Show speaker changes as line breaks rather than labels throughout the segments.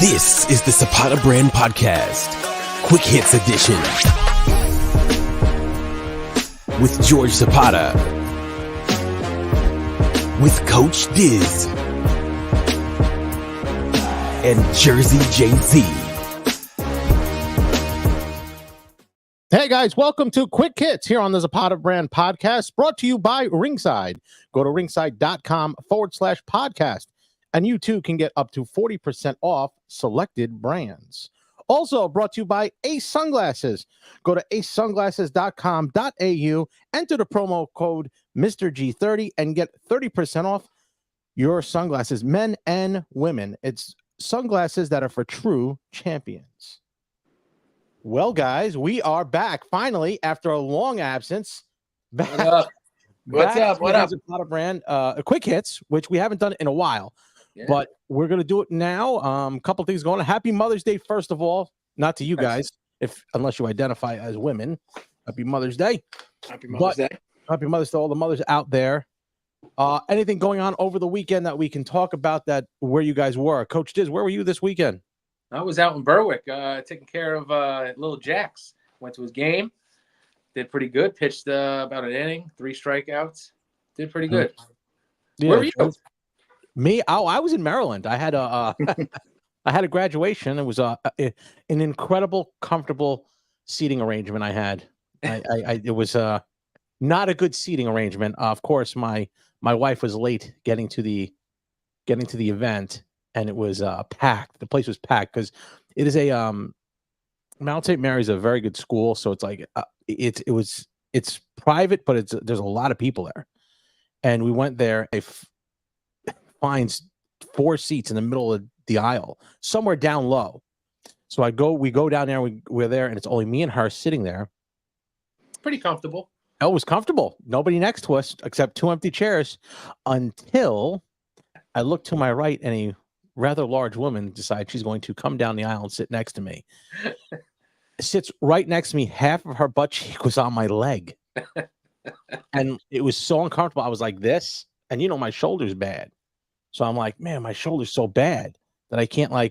This is the ZAPATA Brand Podcast, Quick Hits Edition, with George ZAPATA, with Coach Diz and Jerzey JZ.
Hey guys, welcome to Quick Hits here on the ZAPATA Brand Podcast, brought to you by Ringside. Go to ringside.com/podcast, and you too can get up to 40% off selected brands. Also brought to you by Ace Sunglasses. Go to acesunglasses.com.au, enter the promo code MR.G30 and get 30% off your sunglasses, men and women. It's sunglasses that are for true champions. Well, guys, we are back finally after a long absence.
Back, what up? What's up? What up?
ZAPATA Brand, Quick Hits, which we haven't done in a while, but we're gonna do it now. A couple things going on. Happy Mother's Day, first of all. Not to you guys, unless you identify as women. Happy Mother's Day.
Happy Mother's Day.
Happy Mother's Day to all the mothers out there. Anything going on over the weekend that we can talk about that where you guys were? Coach Diz, where were you this weekend?
I was out in Berwick taking care of little Jax. Went to his game. Did pretty good. Pitched about an inning, 3 strikeouts. Did pretty good.
Yeah,
where were you?
Me? Oh, I was in Maryland. I had a I had a graduation. It was an incredible, comfortable seating arrangement I had. It was not a good seating arrangement. Of course, my wife was late getting to the event. And it was packed. The place was packed because it is a Mount St. Mary's a very good school. So it's like it's private, but there's a lot of people there. And we went there. It finds 4 seats in the middle of the aisle, somewhere down low. So we go down there. We're there, and it's only me and her sitting there.
Pretty comfortable.
Oh, it was comfortable. Nobody next to us except 2 empty chairs until I look to my right and a rather large woman decides she's going to come down the aisle and sit next to me. Sits right next to me. Half of her butt cheek was on my leg. And it was so uncomfortable. I was like this, and my shoulder's bad. So I'm like, man, my shoulder's so bad that I can't I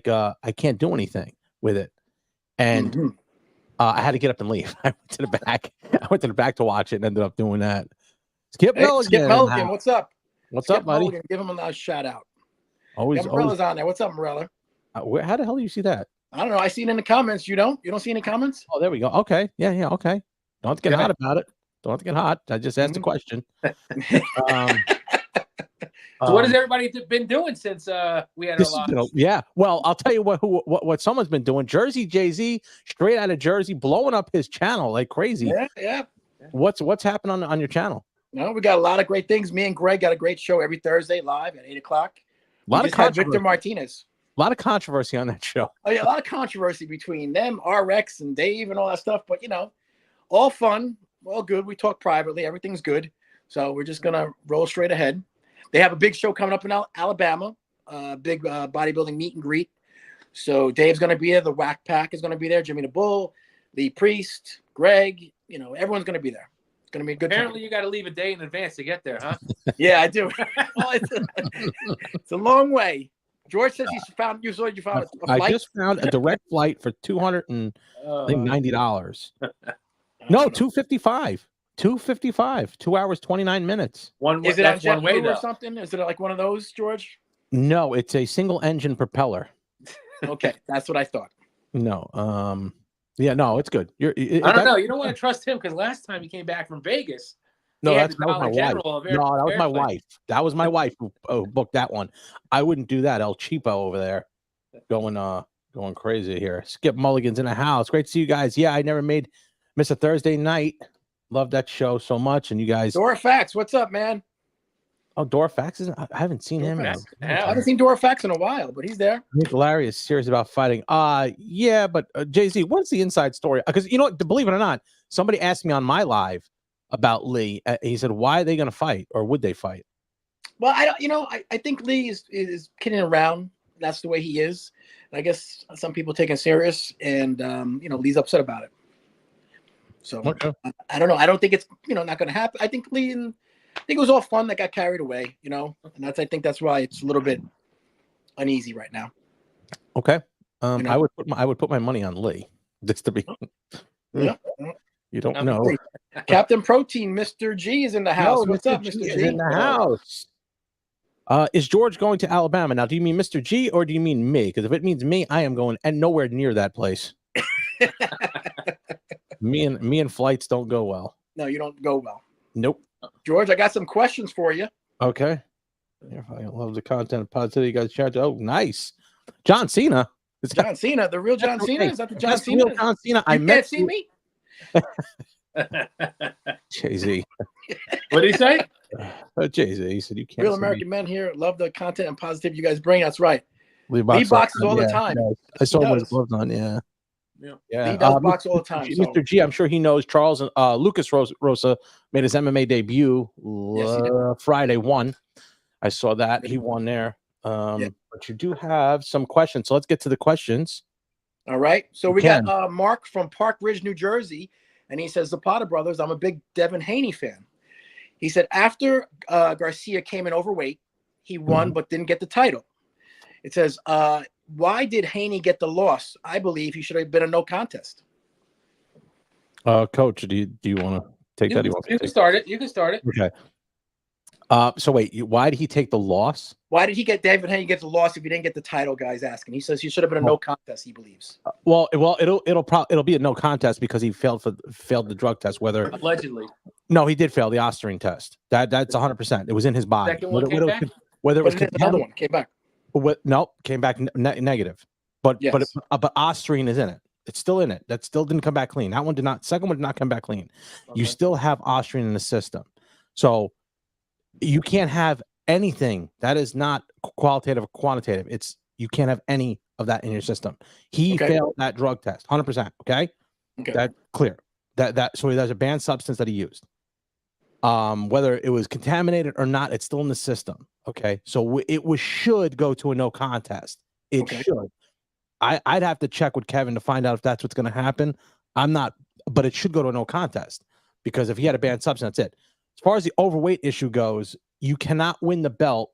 can't do anything with it. And I had to get up and leave. I went to the back. I went to the back to watch it and ended up doing that. Skip Milligan,
what's up?
What's up, buddy?
Milligan, give him a nice shout out.
Always
on there. What's up, Morella?
How the hell do you see that?
I don't know. I see it in the comments. You don't see any comments?
Oh, there we go. Okay. Yeah. Okay. Don't have to get hot about it. Don't have to get hot. I just asked a question.
So what has everybody been doing since we had our loss?
Yeah. Well, I'll tell you what someone's been doing. Jerzey JZ, straight out of Jersey, blowing up his channel like crazy.
Yeah.
What's happening on your channel?
No, we got a lot of great things. Me and Greg got a great show every Thursday live at 8 o'clock.
A lot of controversy.
Victor Martinez.
A lot of controversy on that show.
Oh yeah, a lot of controversy between them, RX and Dave and all that stuff. But all fun, all good. We talk privately. Everything's good. So we're just gonna roll straight ahead. They have a big show coming up in Alabama. Big bodybuilding meet and greet. So Dave's gonna be there. The Whack Pack is gonna be there. Jimmy the Bull, Lee Priest, Greg. Everyone's gonna be there. It's gonna be a good.
Apparently,
time.
you got to leave a day in advance to get there, huh?
Yeah, I do. Well, it's a long way. George says you found a flight.
I just found a direct flight for $290. No, $255. $255. 2 hours 29 minutes.
Is it on JetBlue or something? Is it like one of those, George?
No, it's a single engine propeller.
Okay, that's what I thought.
No, yeah, no, it's good.
I don't know. You don't want to trust him because last time he came back from Vegas.
No, that was my wife. No, that was my wife. That was my wife who booked that one. I wouldn't do that. El Cheapo over there, going crazy here. Skip Mulligan's in the house. Great to see you guys. Yeah, I never miss a Thursday night. Love that show so much. And you guys.
Dora Fax, what's up, man?
Oh, Dora Fax I haven't seen him.
I haven't seen Dora Fax in a while, but he's there.
I think Larry is serious about fighting. Yeah, but JZ, what's the inside story? Because believe it or not, somebody asked me on my live about Lee. He said, why are they going to fight, or would they fight?
Well, I think Lee is kidding around. That's the way he is. And I guess some people take him serious, and Lee's upset about it. So okay. I don't know. I don't think it's not going to happen. I think it was all fun that got carried away, and I think that's why it's a little bit uneasy right now.
Okay.
You know?
I would put my money on Lee. Just to be.
Yeah.
You don't know.
Captain Protein, Mr. G is in the house.
No,
What's up, Mr. G?
Is in the house. Is George going to Alabama? Now, do you mean Mr. G or do you mean me? Because if it means me, I am going and nowhere near that place. me and flights don't go well.
No, you don't go well.
Nope.
George, I got some questions for you.
Okay. I love the content positivity you guys shared. Oh, nice. John Cena.
It's John Cena, the real John Cena. Is that the John
That's
Cena?
Real John Cena.
You can't see me.
JZ.
What did he say?
JZ. He said you can't.
Real American men here love the content and positivity you guys bring. That's right.
Lee
boxes all the time.
Yeah. I saw him with his gloves on. Yeah.
He does box all the time.
Mr. G, I'm sure he knows. Charles and Lucas Rosa made his MMA debut Friday. Won. I saw that he won there. But you do have some questions, so let's get to the questions.
All right. So we got Mark from Park Ridge, New Jersey, and he says, "ZAPATA Brothers, I'm a big Devin Haney fan." He said after Garcia came in overweight, he won but didn't get the title. It says, why did Haney get the loss? I believe he should have been a no contest.
Coach, do you want to take that?
You can start it. You can start it.
Okay. So wait, why did he take the loss?
Why did David Haney get the loss if he didn't get the title? Guys asking. He says he should have been a no contest. He believes.
Well, it'll be a no contest because he failed the drug test. Whether
allegedly,
no, he did fail the Osterine test. That's 100%. It was in his body.
Second one came back?
Whether it was another one came back.
No, came back negative. But Osterine is in it. It's still in it. That still didn't come back clean. That one did not. Second one did not come back clean. Okay. You still have Osterine in the system, so you can't have anything that is not qualitative or quantitative. You can't have any of that in your system. He failed that drug test, 100%. Okay, that's clear. So there's a banned substance that he used. Whether it was contaminated or not, it's still in the system. Okay, so it should go to a no contest. It should. I'd have to check with Kevin to find out if that's what's going to happen. I'm not, but it should go to a no contest because if he had a banned substance, that's it. As far as the overweight issue goes, you cannot win the belt.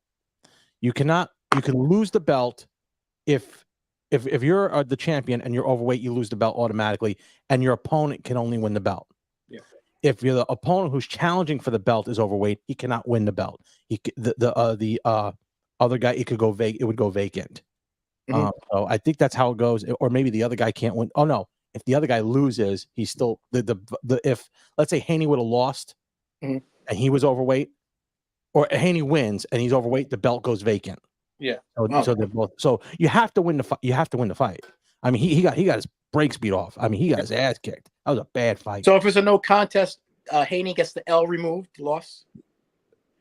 You can lose the belt if you're the champion and you're overweight, you lose the belt automatically, and your opponent can only win the belt. Yeah. If you're the opponent who's challenging for the belt is overweight, he cannot win the belt. The other guy, it would go vacant. So I think that's how it goes. Or maybe the other guy can't win. Oh no, if the other guy loses, he's still if let's say Haney would have lost and he was overweight, or Haney wins and he's overweight, the belt goes vacant. Yeah. So they're both. So you have to win the fight. You have to win the fight. I mean, he got his brakes beat off. I mean, he got his ass kicked. That was a bad fight.
So if it's a no contest, Haney gets the L removed, loss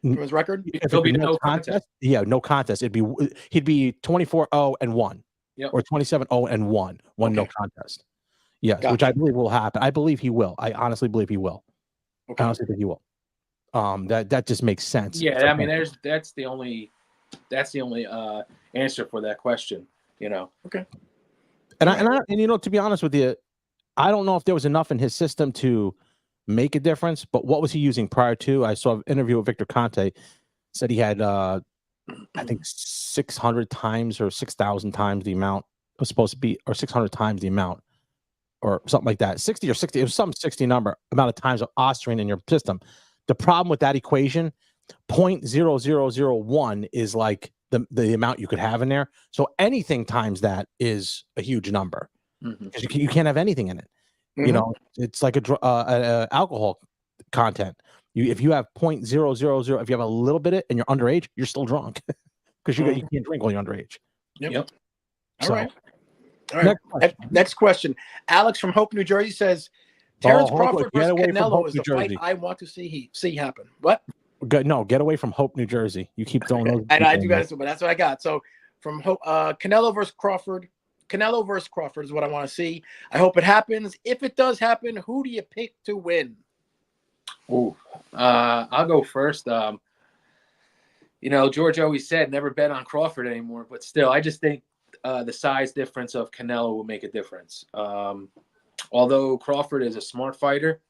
from his record.
It'll be no contest. Yeah, no contest. He'd be 24-0 and 1, or 27-0 and 1. No contest. Yes, which I believe will happen. I believe he will. I honestly believe he will. I honestly think he will. That just makes sense.
Yeah, I mean, that's the only answer for that question. You know.
Okay.
And you know, to be honest with you, I don't know if there was enough in his system to make a difference. But what was he using prior to? I saw an interview with Victor Conte. Said he had, I think, 600 times or 6,000 times the amount it was supposed to be, or 600 times the amount, or something like that. 60 or 60. It was some 60 amount of times of Osterine in your system. The problem with that equation, 0.0001 is like the amount you could have in there. So anything times that is a huge number because you can't have anything in it. You know, it's like a alcohol content. If you have 0.000, if you have a little bit of it and you're underage, you're still drunk because you can't drink while you're underage.
Yep. All right. Next question. Alex from Hope, New Jersey says, Terrence Crawford versus Canelo is the fight I want to see happen. What?
No, get away from Hope, New Jersey. You keep throwing those.
And I do guys, but that's what I got. So from Hope, Canelo versus Crawford. Canelo versus Crawford is what I want to see. I hope it happens. If it does happen, who do you pick to win?
I'll go first. You know, George always said never bet on Crawford anymore, but still, I just think the size difference of Canelo will make a difference. Although Crawford is a smart fighter,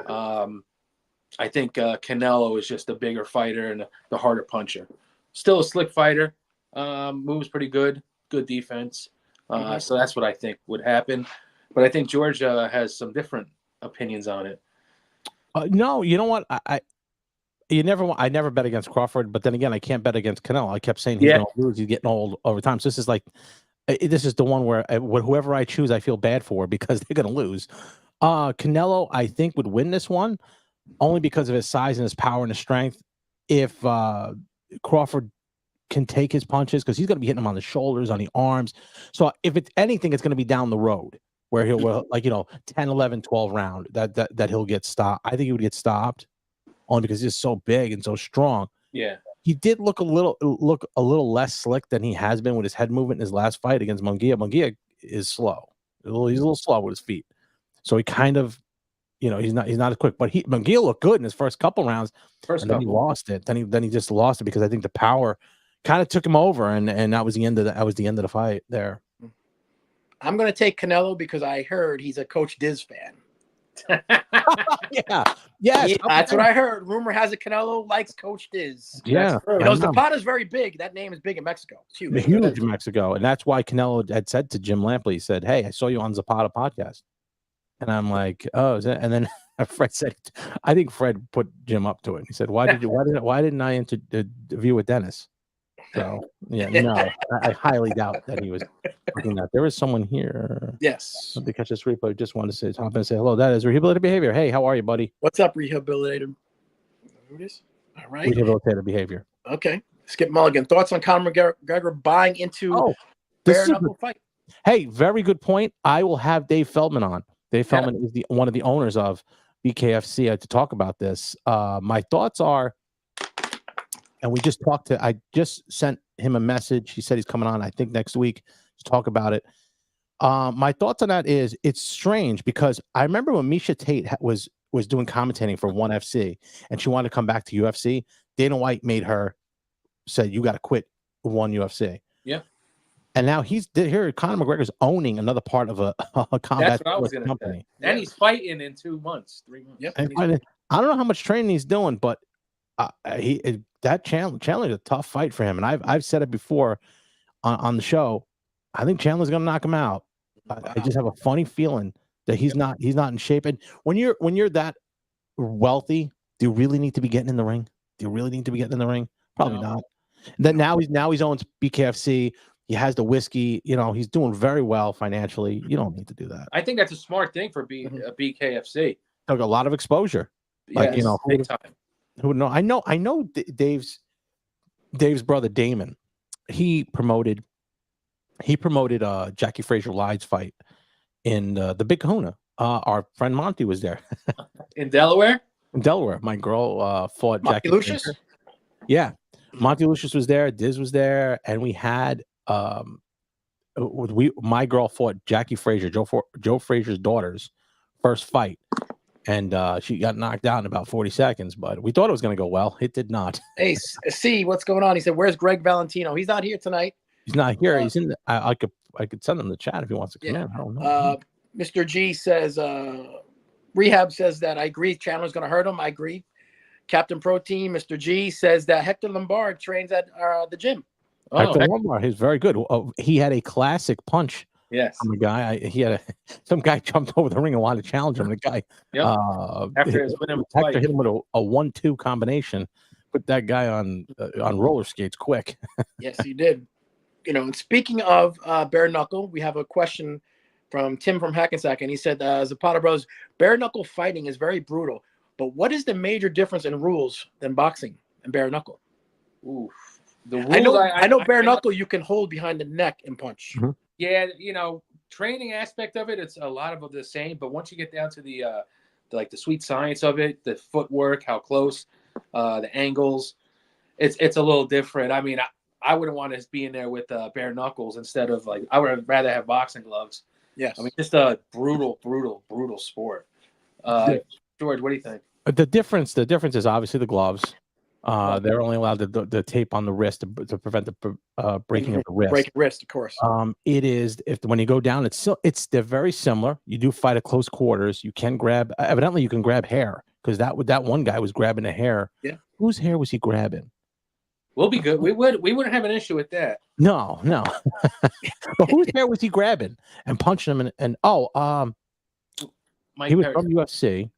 I think Canelo is just a bigger fighter and the harder puncher. Still a slick fighter, moves pretty good defense. So that's what I think would happen. But I think Georgia has some different opinions on it.
No, you know what? I never bet against Crawford, but then again, I can't bet against Canelo. I kept saying he's going to lose. He's getting old over time. So this is like, this is the one where whoever I choose, I feel bad for because they're going to lose. Canelo, I think, would win this one only because of his size and his power and his strength. If Crawford can take his punches, because he's going to be hitting him on the shoulders, on the arms. So if it's anything, it's going to be down the road where he'll, like, 10, 11, 12 round that he'll get stopped. I think he would get stopped only because he's so big and so strong.
Yeah.
He did look a little less slick than he has been with his head movement in his last fight against Munguia. Munguia is slow. He's a little slow with his feet. So he kind of, he's not as quick. But Munguia looked good in his first couple rounds. Then he lost it. Then he just lost it because I think the power kind of took him over, and that was the end of the fight there.
I'm gonna take Canelo because I heard he's a Coach Diz fan.
Yes,
that's what I heard. Rumor has it Canelo likes Coach Diz.
Yeah,
ZAPATA's very big. That name is big in Mexico. It's huge.
Huge in Mexico, and that's why Canelo had said to Jim Lampley, he said, "Hey, I saw you on ZAPATA podcast," and I'm like, "Oh," is that? And then Fred said, "I think Fred put Jim up to it." He said, "Why didn't I interview with Dennis?" So I highly doubt that he was looking at. There is someone here.
Yes.
Because this replay just wanted to hop in and say hello. That is Rehabilitated Behavior. Hey, how are you, buddy?
What's up, Rehabilitated? Who it is? All right.
Rehabilitated Behavior.
Okay. Skip Mulligan. Thoughts on Conor McGregor buying into bare knuckle fight?
Hey, very good point. I will have Dave Feldman on. Dave Feldman is one of the owners of BKFC to talk about this. My thoughts are, and I just sent him a message. He said he's coming on, I think, next week to talk about it. My thoughts on that is it's strange because I remember when Misha Tate was doing commentating for ONE FC and she wanted to come back to UFC. Dana White made her say, "You got to quit ONE UFC."
Yeah.
And now here. Conor McGregor's owning another part of a combat
That's what I was gonna
company.
Say. And he's fighting in 2 months, 3 months.
Yep.
I don't know how much training he's doing, but that Chandler is a tough fight for him, and I've said it before on the show. I think Chandler's going to knock him out. I just have a funny feeling that he's not in shape. And when you're that wealthy, do you really need to be getting in the ring? Probably not. Then now he's owns BKFC. He has the whiskey. He's doing very well financially. You don't need to do that.
I think that's a smart thing for BKFC.
Took a lot of exposure.
Big time.
Who know? I know Dave's brother Damon. He promoted Jackie Frazier Lyde's fight in the Big Kahuna. Our friend Monty was there.
In Delaware?
In Delaware. My girl fought
Monty
Jackie
Lucius?
Frazier. Yeah. Monty Lucius was there, Diz was there, and we had my girl fought Jackie Frazier, Joe Frazier's daughter's first fight. And she got knocked out in about 40 seconds, but we thought it was going to go well. It did not.
Hey, see what's going on. He said, "Where's Greg Valentino?" He's not here tonight.
He's not here. He's in. I could send him the chat if he wants to come in. I don't know.
Mr. G says, Rehab says that I agree. Chandler's going to hurt him. I agree. Captain Protein, Mr. G says that Hector Lombard trains at the gym.
Hector Lombard, he's very good. He had a classic punch.
Yes.
From the guy, some guy jumped over the ring and wanted to challenge him. The guy,
Hector
hit him with a 1-2 combination, put that guy on roller skates quick.
Yes, he did. And speaking of bare knuckle, we have a question from Tim from Hackensack, and he said, "ZAPATA Brothers, bare knuckle fighting is very brutal, but what is the major difference in rules than boxing and bare knuckle?"
Ooh, the rules
I know bare knuckle you can hold behind the neck and punch.
Mm-hmm.
Yeah, training aspect of it, it's a lot of the same. But once you get down to the sweet science of it, the footwork, how close, the angles, it's a little different. I mean, I wouldn't want to be in there with bare knuckles instead of I would rather have boxing gloves.
Yes.
I mean, just a brutal sport. George, what do you think?
The difference is obviously the gloves. They're only allowed the tape on the wrist to prevent the breaking of the wrist.
Break wrist, of course.
It is when you go down, they're very similar. You do fight at close quarters. You can grab. Evidently, you can grab hair because that one guy was grabbing the hair.
Yeah.
Whose hair was he grabbing?
We'll be good. We wouldn't have an issue with that.
No. But whose hair was he grabbing and punching him? And
Mike
he was
Perry.
from UFC.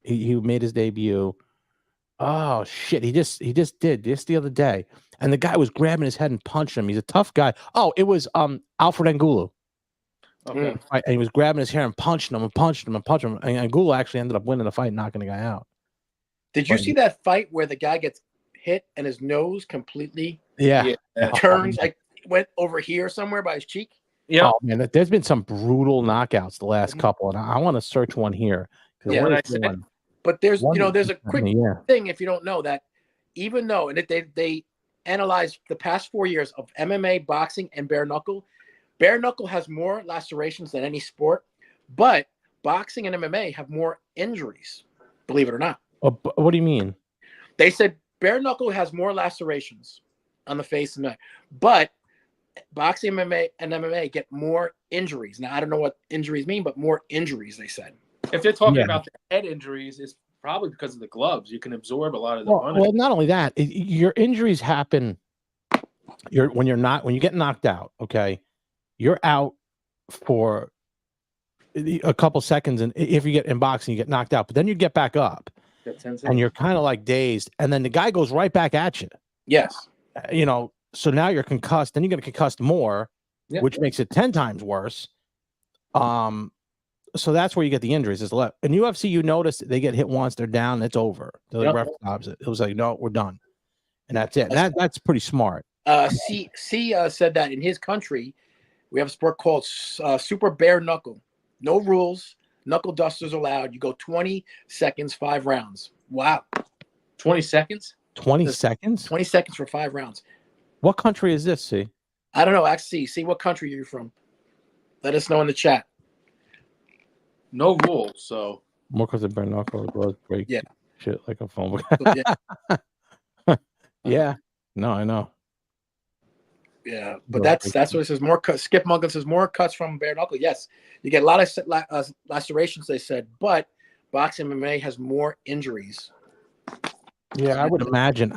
He made his debut. Oh shit! He just did this the other day, and the guy was grabbing his head and punching him. He's a tough guy. Oh, it was Alfred Angulo.
Okay.
Right, and he was grabbing his hair and punching him. And Angulo actually ended up winning the fight, knocking the guy out.
Did you see that fight where the guy gets hit and his nose completely turns, like went over here somewhere by his cheek?
Yeah.
Oh man, there's been some brutal knockouts the last couple, and I want to search one here.
Yeah, but there's there's a quick thing if you don't know that, even though they analyzed the past 4 years of MMA, boxing, and bare knuckle. Bare knuckle has more lacerations than any sport, but boxing and MMA have more injuries, believe it or not.
What do you mean?
They said bare knuckle has more lacerations on the face and neck, but boxing and MMA get more injuries. Now, I don't know what injuries mean, but more injuries, they said.
If they're talking about the head injuries, it's probably because of the gloves. You can absorb a lot of the punishment.
Well, not only that, your injuries happen when you get knocked out, okay? You're out for a couple seconds, and if you get in boxing, you get knocked out, but then you get back up. And you're kind of like dazed, and then the guy goes right back at you.
Yes.
So now you're concussed, then you're going to concuss more, which makes it 10 times worse. So that's where you get the injuries. Is left in UFC. You notice they get hit once, they're down, it's over. The ref stops it. It was like, no, we're done, and that's it. That's pretty smart.
C said that in his country, we have a sport called super bare knuckle. No rules. Knuckle dusters allowed. You go 20 seconds, 5 rounds. Wow.
20 seconds?
20 seconds?
20 seconds for 5 rounds.
What country is this, C?
I don't know. Actually, see what country you're from. Let us know in the chat.
No rules, so.
More because of bare knuckle was break shit like a phone. Yeah. No, I know.
Yeah, but that's what it says. More cuts. Skip Munkin says more cuts from bare knuckle. Yes, you get a lot of lacerations. They said, but boxing MMA has more injuries.
Yeah, I would imagine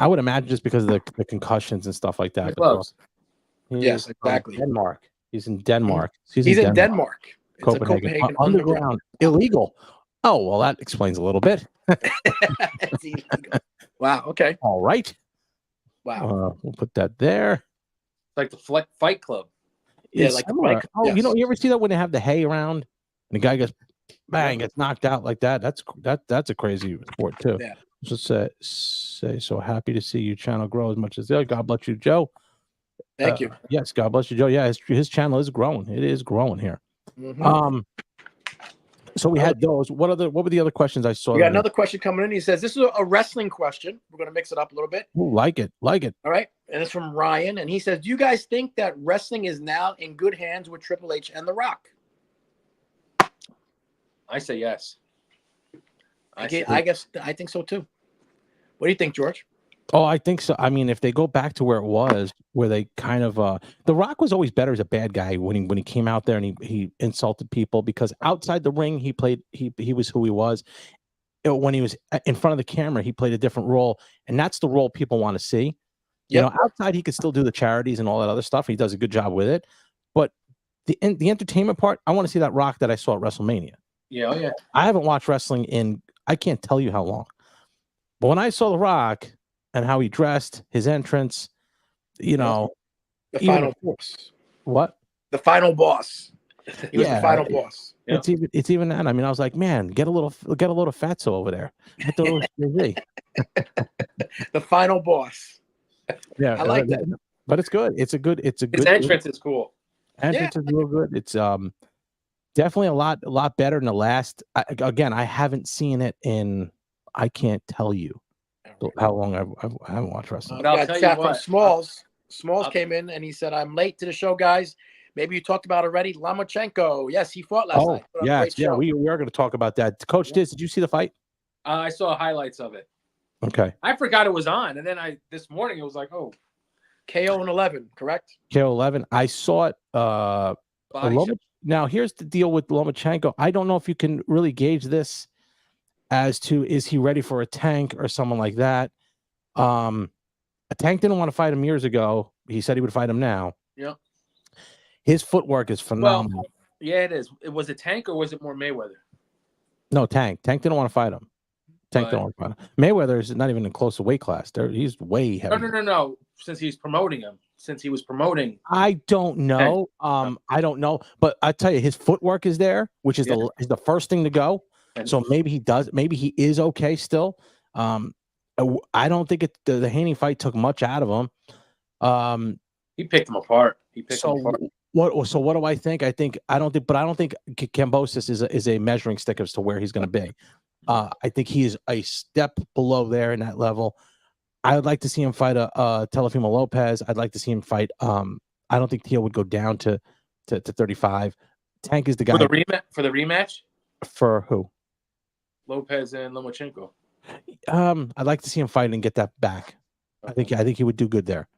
just because of the concussions and stuff like that.
Yes, exactly.
Denmark. He's in Denmark.
He's in Denmark. It's
Copenhagen. Underground. Illegal. Oh, well, that explains a little bit.
It's illegal. Wow. Okay.
All right.
Wow.
We'll put that there.
Like the Fight Club.
Yeah, like the Fight Club.
Oh, you ever see that when they have the hay around and the guy gets bang, gets knocked out like that? That's a crazy sport too.
Yeah.
Just say so happy to see your channel grow as much as the other. God bless you, Joe.
Thank you.
Yes, God bless you, Joe. Yeah, his channel is growing. It is growing here.
Mm-hmm.
So we had those. What were the other questions I saw?
We got another question coming in. He says, this is a wrestling question. We're going to mix it up a little bit.
Ooh, like it.
All right. And it's from Ryan. And he says, do you guys think that wrestling is now in good hands with Triple H and The Rock?
I say yes.
I think so too. What do you think, George?
Oh, I think so. I mean, if they go back to where it was, where they kind of The Rock was always better as a bad guy when he came out there and he insulted people, because outside the ring he was who he was. When he was in front of the camera, he played a different role, and that's the role people want to see. Yep. Outside he could still do the charities and all that other stuff. He does a good job with it, but the entertainment part, I want to see that Rock that I saw at WrestleMania.
Yeah.
I haven't watched wrestling in I can't tell you how long, but when I saw the Rock and how he dressed, his entrance, the
final boss.
What?
The final boss. He was the final boss.
Yeah. It's even that. I mean, I was like, man, get a little fatso over there. I thought it was
the final boss.
Yeah,
I like that.
But it's good. His
entrance is cool.
Entrance is real good. It's definitely a lot better than the last. I haven't seen it in. I can't tell you how long I haven't watched wrestling.
But I'll tell you what,
from Smalls came in and he said, "I'm late to the show, guys. Maybe you talked about already. Lomachenko. Yes, he fought last night.
Yeah. We are going to talk about that. Coach Diz, did you see the fight?
I saw highlights of it.
Okay.
I forgot it was on, and then this morning it was like, oh,
KO in 11, correct?
KO 11. I saw it. Now here's the deal with Lomachenko. I don't know if you can really gauge this as to is he ready for a tank or someone like that. Tank didn't want to fight him years ago. He said he would fight him now.
Yeah.
His footwork is phenomenal.
Well, yeah, it is. Was it Tank or was it more Mayweather?
No, Tank. Tank didn't want to fight him. Tank didn't want to fight him. Mayweather is not even in close to weight class. He's way heavy.
No. Since he was promoting.
I don't know.
Tank.
I don't know. But I tell you, his footwork is there, which is the first thing to go. So maybe he does. Maybe he is okay still. I don't think the Haney fight took much out of him.
He picked him apart. So
what do I think? I don't think Kambosos is a measuring stick as to where he's going to be. I think he is a step below there in that level. I would like to see him fight a Teofimo Lopez. I'd like to see him fight. I don't think Teo would go down to 35. Tank is the guy
for the rematch.
For who?
Lopez and Lomachenko.
I'd like to see him fight and get that back.
Okay.
I think he would do good there.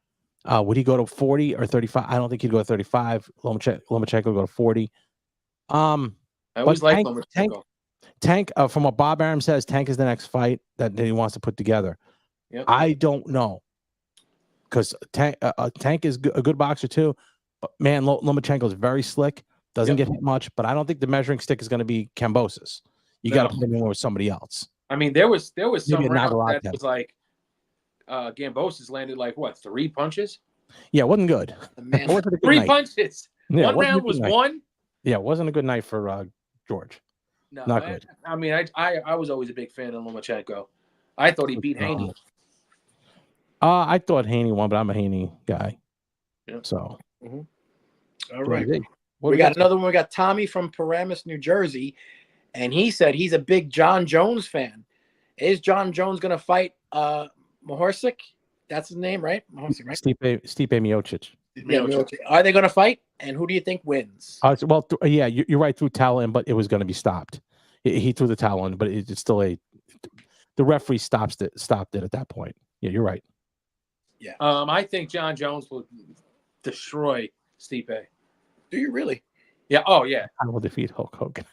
Would he go to 40 or 35? I don't think he'd go to 35. Lomachenko would go to 40.
I always like Lomachenko.
Tank, from what Bob Arum says, Tank is the next fight that he wants to put together.
Yep.
I don't know, because Tank is a good boxer too. But man, Lomachenko is very slick. Doesn't get hit much, but I don't think the measuring stick is going to be Kambosos. You got to put him in with somebody else.
I mean, there was some
Maybe
round that was like Kambosos landed like what, 3 punches?
Yeah, it wasn't good.
Man.
It wasn't a good
3
night.
punches.
Yeah,
one round was
night.
one.
Yeah, it wasn't a good night for George.
No,
not good.
I mean, I was always a big fan of Lomachenko. I thought he beat Haney.
I thought Haney won, but I'm a Haney guy.
Yeah.
So,
all right.
What
we got another one. We got Tommy from Paramus, New Jersey, and he said he's a big Jon Jones fan. Is Jon Jones going to fight McGregor? That's his name, right? McGregor, right?
Stipe Miocic.
Miocic. Are they going to fight? And who do you think wins?
Yeah, you're right, through towel, but it was going to be stopped. He threw the towel in, but it's still the referee stopped it at that point. Yeah, you're right.
Yeah.
I think Jon Jones will destroy Stipe.
Do you really?
Yeah. Oh, yeah.
I will defeat Hulk Hogan.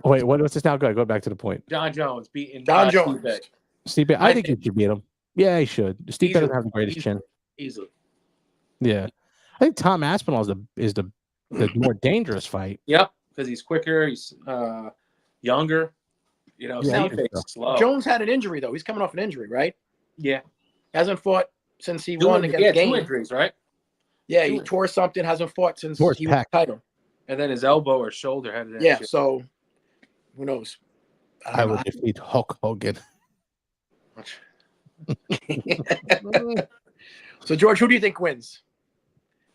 Wait, what's this now? Go back to the point.
Jon Jones beating
Jon Jones.
Stipe, I think he should beat him. Yeah, he should. Stipe doesn't have the greatest chin.
Easily.
Yeah, I think Tom Aspinall is the more dangerous fight.
Yep, because he's quicker. He's younger. You know, Stipe's slow.
Jones had an injury though. He's coming off an injury, right?
Yeah.
Hasn't fought since he won against Game.
2 injuries, right?
Yeah, he tore something. Hasn't fought since he won the title.
And then his elbow or shoulder had an
issue. So who knows?
I would defeat Hulk Hogan.
So George, who do you think wins?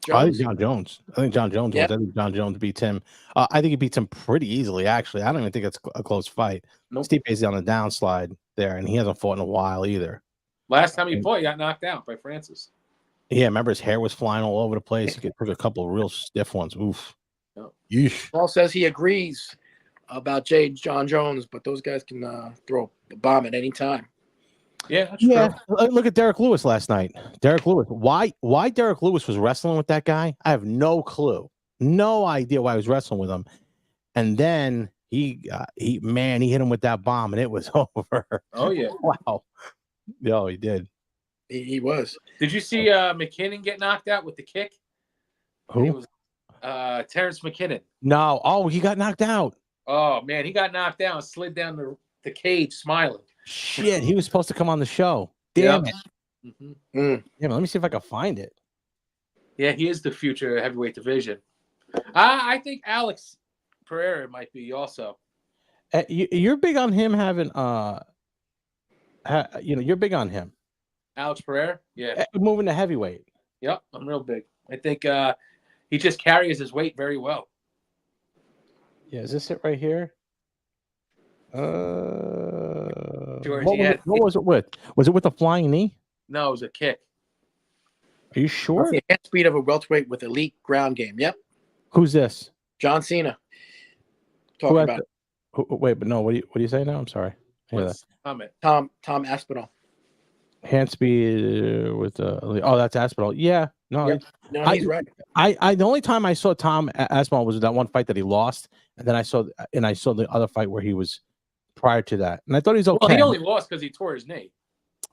Jones? I think Jon Jones. I think Jon Jones wins. I think Jon Jones beats him. I think he beats him pretty easily, actually. I don't even think it's a close fight.
Nope.
Stipe's on the downslide there, and he hasn't fought in a while either.
Last time he fought, he got knocked out by Francis.
Yeah, remember his hair was flying all over the place. He took a couple of real stiff ones. Oof.
Yeesh. Paul says he agrees about Jon Jones, but those guys can throw a bomb at any time.
Yeah, that's true.
Look at Derek Lewis last night. Derek Lewis. Why Derek Lewis was wrestling with that guy? I have no clue. No idea why he was wrestling with him. And then he hit him with that bomb, and it was over.
Oh yeah.
Wow. No, he did.
He was.
Did you see McKinnon get knocked out with the kick?
Who?
It was Terrence McKinnon.
No. Oh, he got knocked out.
Oh man, he got knocked down, slid down the cage, smiling.
Shit, he was supposed to come on the show. Damn it.
Mm-hmm.
Yeah, let me see if I can find it.
Yeah, he is the future heavyweight division. I think Alex Pereira might be also.
You're big on him having you're big on him.
Alex Pereira? Yeah.
Moving to heavyweight.
Yep, I'm real big. I think he just carries his weight very well.
Yeah, is this it right here?
George,
what was it with? Was it with a flying knee?
No, it was a kick.
Are you sure?
The hand speed of a welterweight with elite ground game. Yep.
Who's this?
John Cena. Talking about it.
Wait, but no. What do you say now? I'm sorry.
Tom Aspinall.
Hand speed with that's Aspinall. Yeah. No,
yep. No, he's right.
The only time I saw Tom Aspinall was that one fight that he lost, and then I saw the other fight where he was prior to that, and I thought he was okay.
Well, he only lost because he tore his knee.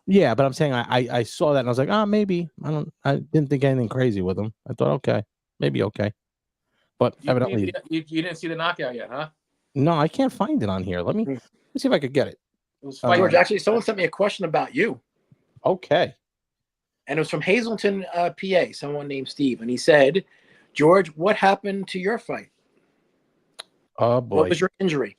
Yeah, but I'm saying I saw that and I was like, maybe I didn't think anything crazy with him. I thought okay, maybe okay, but evidently
You didn't see the knockout yet, huh?
no, I can't find it on here. Let me see if I could get it.
It was
George, actually, someone sent me a question about you.
Okay.
And it was from Hazleton, PA, someone named Steve. And he said, George, what happened to your fight?
Oh, boy.
What was your injury?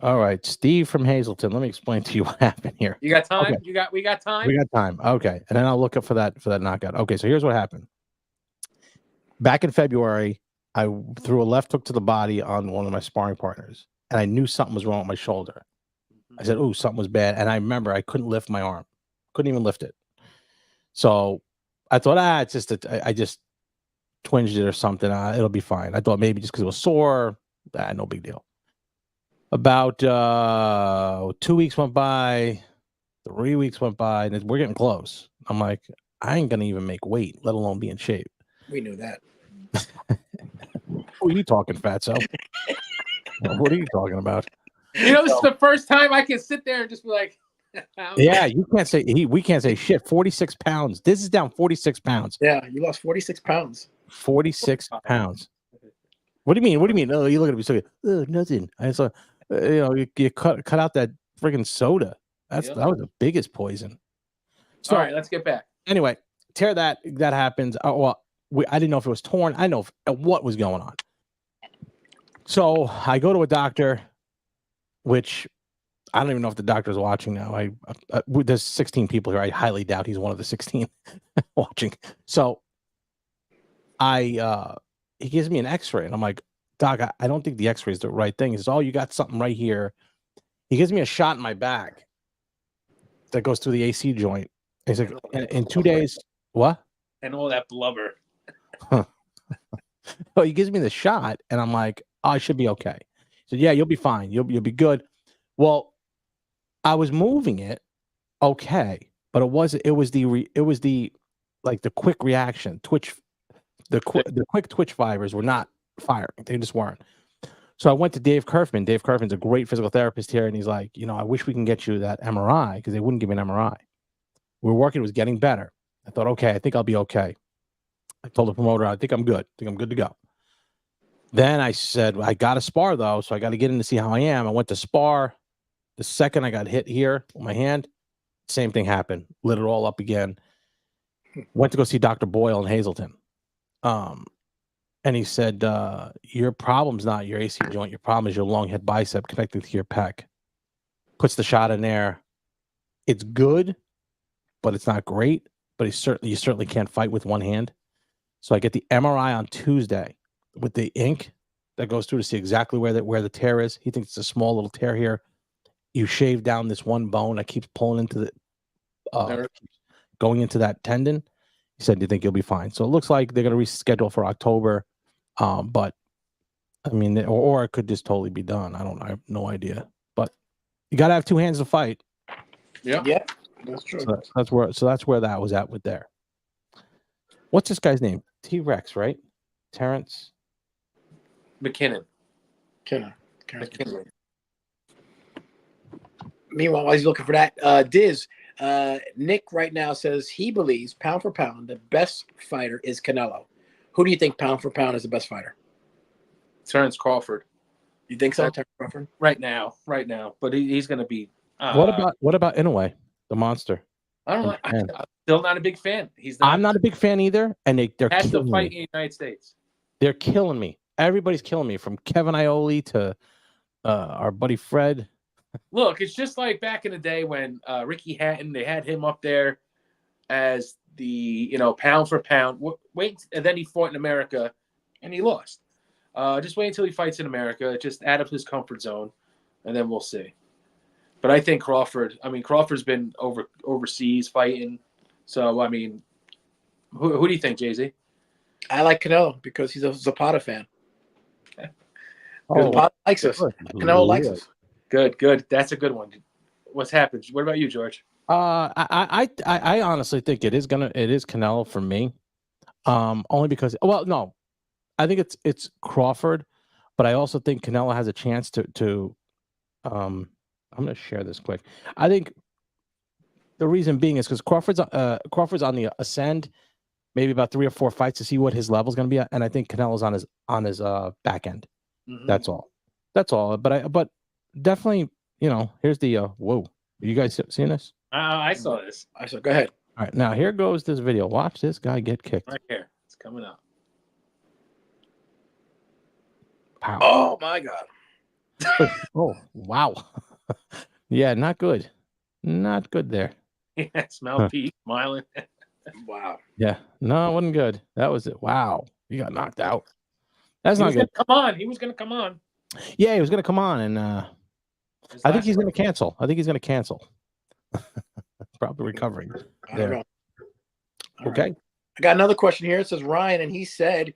All right. Steve from Hazleton. Let me explain to you what happened here.
You got time?
Okay.
We got time?
We got time. Okay. And then I'll look up for that knockout. Okay. So here's what happened. Back in February, I threw a left hook to the body on one of my sparring partners. And I knew something was wrong with my shoulder. I said, "Ooh, something was bad." And I remember I couldn't lift my arm. Couldn't even lift it. So I thought, it's just I just twinged it or something. It'll be fine. I thought maybe just because it was sore. No big deal. About 2 weeks went by, 3 weeks went by, and we're getting close. I'm like, I ain't gonna even make weight, let alone be in shape.
We knew that.
Who are you talking, Fatso? What are you talking about?
You know, this is the first time I can sit there and just be like,
yeah, you can't say we can't say shit. 46 pounds. This is down 46 pounds.
Yeah, you lost 46 pounds.
46 pounds. What do you mean? What do you mean? Oh, you look at me so nothing. I saw, you cut out that friggin' soda. That was the biggest poison. So,
all right, let's get back.
Anyway, tear that happens. I didn't know if it was torn. I know what was going on. So I go to a doctor, which I don't even know if the doctor's watching now. There's 16 people here. I highly doubt he's one of the 16 watching. So he gives me an x-ray and I'm like, Doc, I don't think the x-ray is the right thing. He says, you got something right here. He gives me a shot in my back that goes through the AC joint. He's like, in 2 days, what?
And all that blubber.
So he gives me the shot and I'm like, I should be okay. He said, yeah, you'll be fine. You'll be good. Well, I was moving it okay, but it was the like the quick reaction twitch, the quick twitch fibers were not firing. They just weren't. So I went to Dave Kerfman. Dave Kerfman's a great physical therapist here, and he's like, I wish we can get you that MRI because they wouldn't give me an MRI. We were working; it was getting better. I thought, okay, I think I'll be okay. I told the promoter, I think I'm good. I think I'm good to go. Then I said, I got to spar though, so I got to get in to see how I am. I went to spar. The second I got hit here with my hand, same thing happened. Lit it all up again. Went to go see Dr. Boyle in Hazleton. And he said, your problem's not your AC joint. Your problem is your long head bicep connected to your pec. Puts the shot in there. It's good, but it's not great. But you certainly can't fight with one hand. So I get the MRI on Tuesday with the ink that goes through to see exactly where the tear is. He thinks it's a small little tear here. You shave down this one bone that keeps pulling into the going into that tendon. He said, "Do you think you'll be fine?" So it looks like they're going to reschedule for October, but I mean, or it could just totally be done. I have no idea. But you got to have two hands to fight.
Yeah, that's true.
So that's where that was at with there. What's this guy's name? T-Rex, right? Terrence
McKinnon.
McKinnon. Meanwhile, while he's looking for that, Diz, Nick right now says he believes pound for pound the best fighter is Canelo. Who do you think pound for pound is the best fighter?
Terrence Crawford.
You think so, Terrence Crawford?
Right now. But he's going to be.
What about Inoue, the monster?
I don't know. I'm still not a big fan.
I'm not a big fan either, and they're
has
killing
to fight
me.
in the United States.
They're killing me. Everybody's killing me, from Kevin Iole to our buddy Fred.
Look, it's just like back in the day when Ricky Hatton, they had him up there as the pound for pound. Wait, and then he fought in America, and he lost. Just wait until he fights in America, just out of his comfort zone, and then we'll see. But I think Crawford's been overseas fighting. So, I mean, who do you think, JZ?
I like Canelo because he's a Zapata fan.
Oh,
Zapata likes us. Canelo likes us.
Good. That's a good one. What's happened? What about you, George?
I honestly think it is Canelo for me. Only because, no, I think it's Crawford, but I also think Canelo has a chance to I'm going to share this quick. I think the reason being is because Crawford's on the ascend, maybe about 3 or 4 fights to see what his level is going to be at, and I think Canelo's on his back end. That's all. But definitely, here's the whoa. You guys seen this?
I saw this.
I said, go ahead.
All right, now here goes this video. Watch this guy get kicked.
Right here. It's coming up.
Pow.
Oh my God.
Oh, wow. Yeah, not good. Not good there.
Yeah, smell Pete smiling.
Wow.
Yeah, no, it wasn't good. That was it. Wow, he got knocked out. That's not good.
Come on, he was gonna come on.
Yeah, he was gonna come on, and I think he's gonna cancel. Probably recovering.
I don't know.
Okay.
Right. I got another question here. It says Ryan, and he says,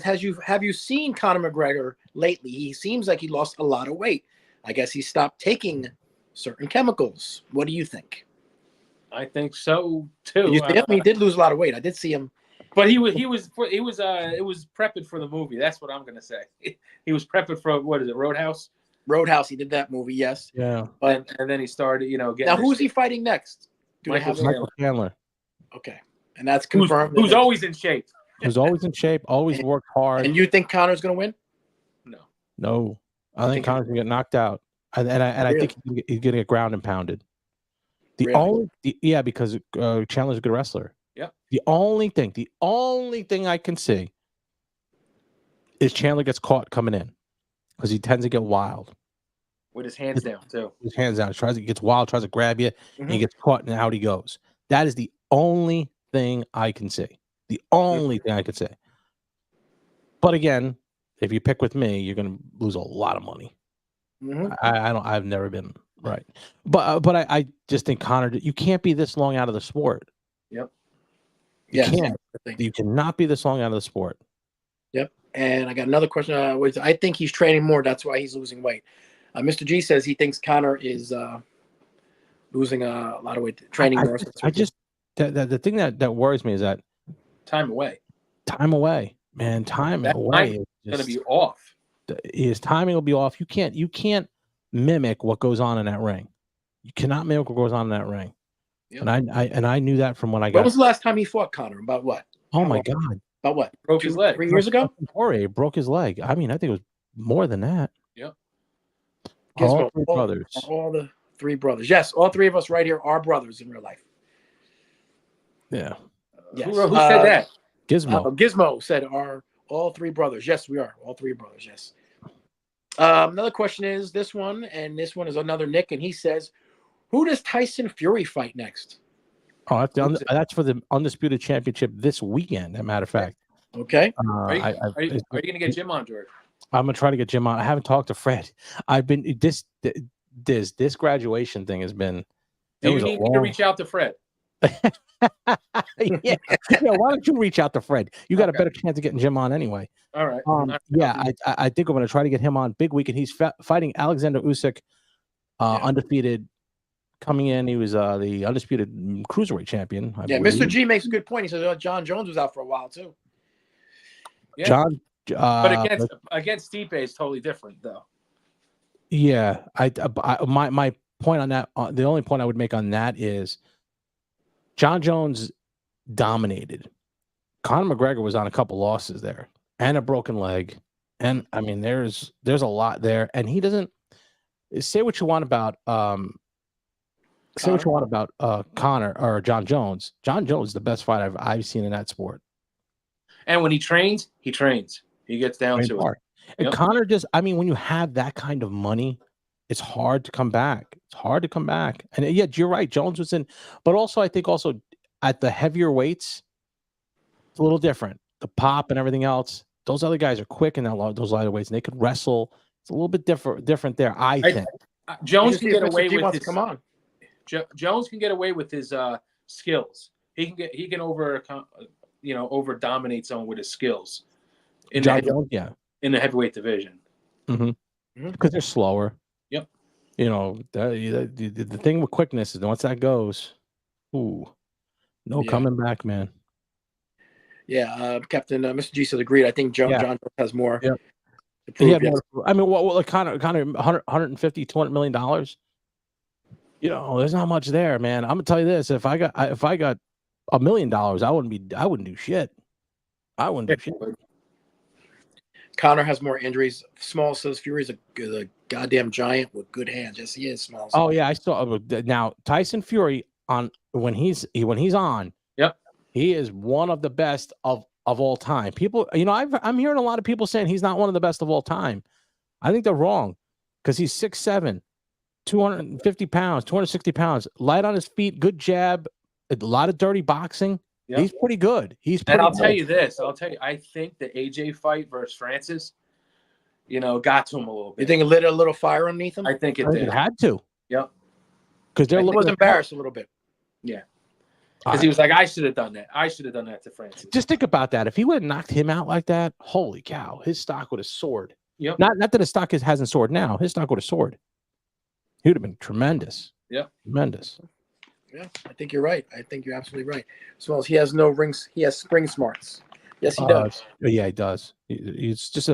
have you seen Conor McGregor lately? He seems like he lost a lot of weight. I guess he stopped taking certain chemicals. What do you think?
I think so too.
He did lose a lot of weight. I did see him,
but it was prepping for the movie. That's what I'm gonna say. He was prepping for, what is it, Roadhouse?
Roadhouse. He did that movie, yes.
Yeah.
But
and then he started, getting.
Now, who is he fighting next?
Michael Chandler.
Okay, and that's confirmed.
Who's always in shape.
Who's always in shape. Always worked hard.
And you think Conor's going to win?
No. I think Conor's going to get knocked out, and I think he's going to get ground and pounded. Because Chandler's a good wrestler.
Yeah.
The only thing I can see is Chandler gets caught coming in because he tends to get wild
with his hands down too.
His hands down. He gets wild, tries to grab you, and he gets caught, and out he goes. That is the only thing I can see. The only thing I could say. But again, if you pick with me, you're going to lose a lot of money. I've never been right, but I just think Conor, you can't be this long out of the sport.
Yep.
You can't. You cannot be this long out of the sport.
Yep. And I got another question. I think he's training more. That's why he's losing weight. Mr. G says he thinks Conor is losing a lot of weight, training more.
The thing that worries me is that
time away,
man. Time away is
going to be off.
His timing will be off. You can't mimic what goes on in that ring. You cannot mimic what goes on in that ring. Yep. And I knew that from when I got.
When was the last time he fought Conor? About what?
Oh my God!
About what?
Broke his leg
3 years ago.
Jorge broke his leg. I mean, I think it was more than that.
Yep.
All three brothers.
All the three brothers. Yes, all three of us right here are brothers in real life.
Yeah.
Yes.
Who said that?
Gizmo.
Gizmo said, "Are all three brothers?" Yes, we are. All three brothers. Yes. Another question is this one, and this one is another Nick, and he says, "Who does Tyson Fury fight next?"
Oh, that's for the Undisputed Championship this weekend. As a matter of fact.
Okay.
Are you going to get Jim on, George?
I'm gonna try to get Jim on. I haven't talked to Fred. I've been this graduation thing has been.
Do you need to reach out to Fred?
yeah. Why don't you reach out to Fred? You got a better chance of getting Jim on anyway.
All right.
I think I'm going to try to get him on big week, and he's fighting Alexander Usyk, undefeated, coming in. He was the undisputed cruiserweight champion. I believe.
Mr. G makes a good point. He says Jon Jones was out for a while too.
Yeah.
John,
but against Stipe is totally different, though.
Yeah, my point on that. The only point I would make on that is Jon Jones dominated. Conor McGregor was on a couple losses there and a broken leg, and I mean there's a lot there, and he doesn't say what you want about Conor or Jon Jones. Jon Jones is the best fight I've seen in that sport.
And when he trains, he gets down to it.
And yep. Conor when you have that kind of money, it's hard to come back. And yet you're right. Jones was in, but also I think also at the heavier weights, it's a little different. The pop and everything else. Those other guys are quick in those lighter weights, and they could wrestle. It's a little bit different there. I think
Jones can get away with
his. Come on,
Jones can get away with his skills. He can over dominate someone with his skills in the heavyweight division.
Because they're slower.
Yep.
The thing with quickness is once that goes, coming back, man.
Yeah, Captain Mr. G says agreed. I think Jon Jones has more.
Yep.
To
He
prove,
had
yes.
more, I mean, what like kind of 150, $200 million. You know, there's not much there, man. I'm gonna tell you this: if I got $1 million, I wouldn't do shit. I wouldn't do shit.
Conor has more injuries. Small says Fury's a goddamn giant with good hands. Yes, he is. Small.
Oh yeah, I saw. Now Tyson Fury when he's on.
Yep.
He is one of the best of all time. People, you know, I'm hearing a lot of people saying he's not one of the best of all time. I think they're wrong because he's 6'7", 250 pounds, 260 pounds, light on his feet, good jab, a lot of dirty boxing. Yep. He's pretty good.
And I'll tell you this. I think the AJ fight versus Francis, you know, got to him a little bit.
You think it lit a little fire underneath him?
I think it did.
It had to.
Yep.
Because
he was embarrassed a little bit.
Yeah. Because he was like, I should have done that. I should have done that to Francis.
Just think about that. If he would have knocked him out like that, holy cow, his stock would have soared.
Yep.
Not that his stock hasn't soared now. His stock would have soared. He would have been tremendous.
Yeah.
Tremendous.
Yeah, I think you're right. I think you're absolutely right. As well as he has no rings, he has spring smarts. Yes, he does.
Yeah, he does. He's just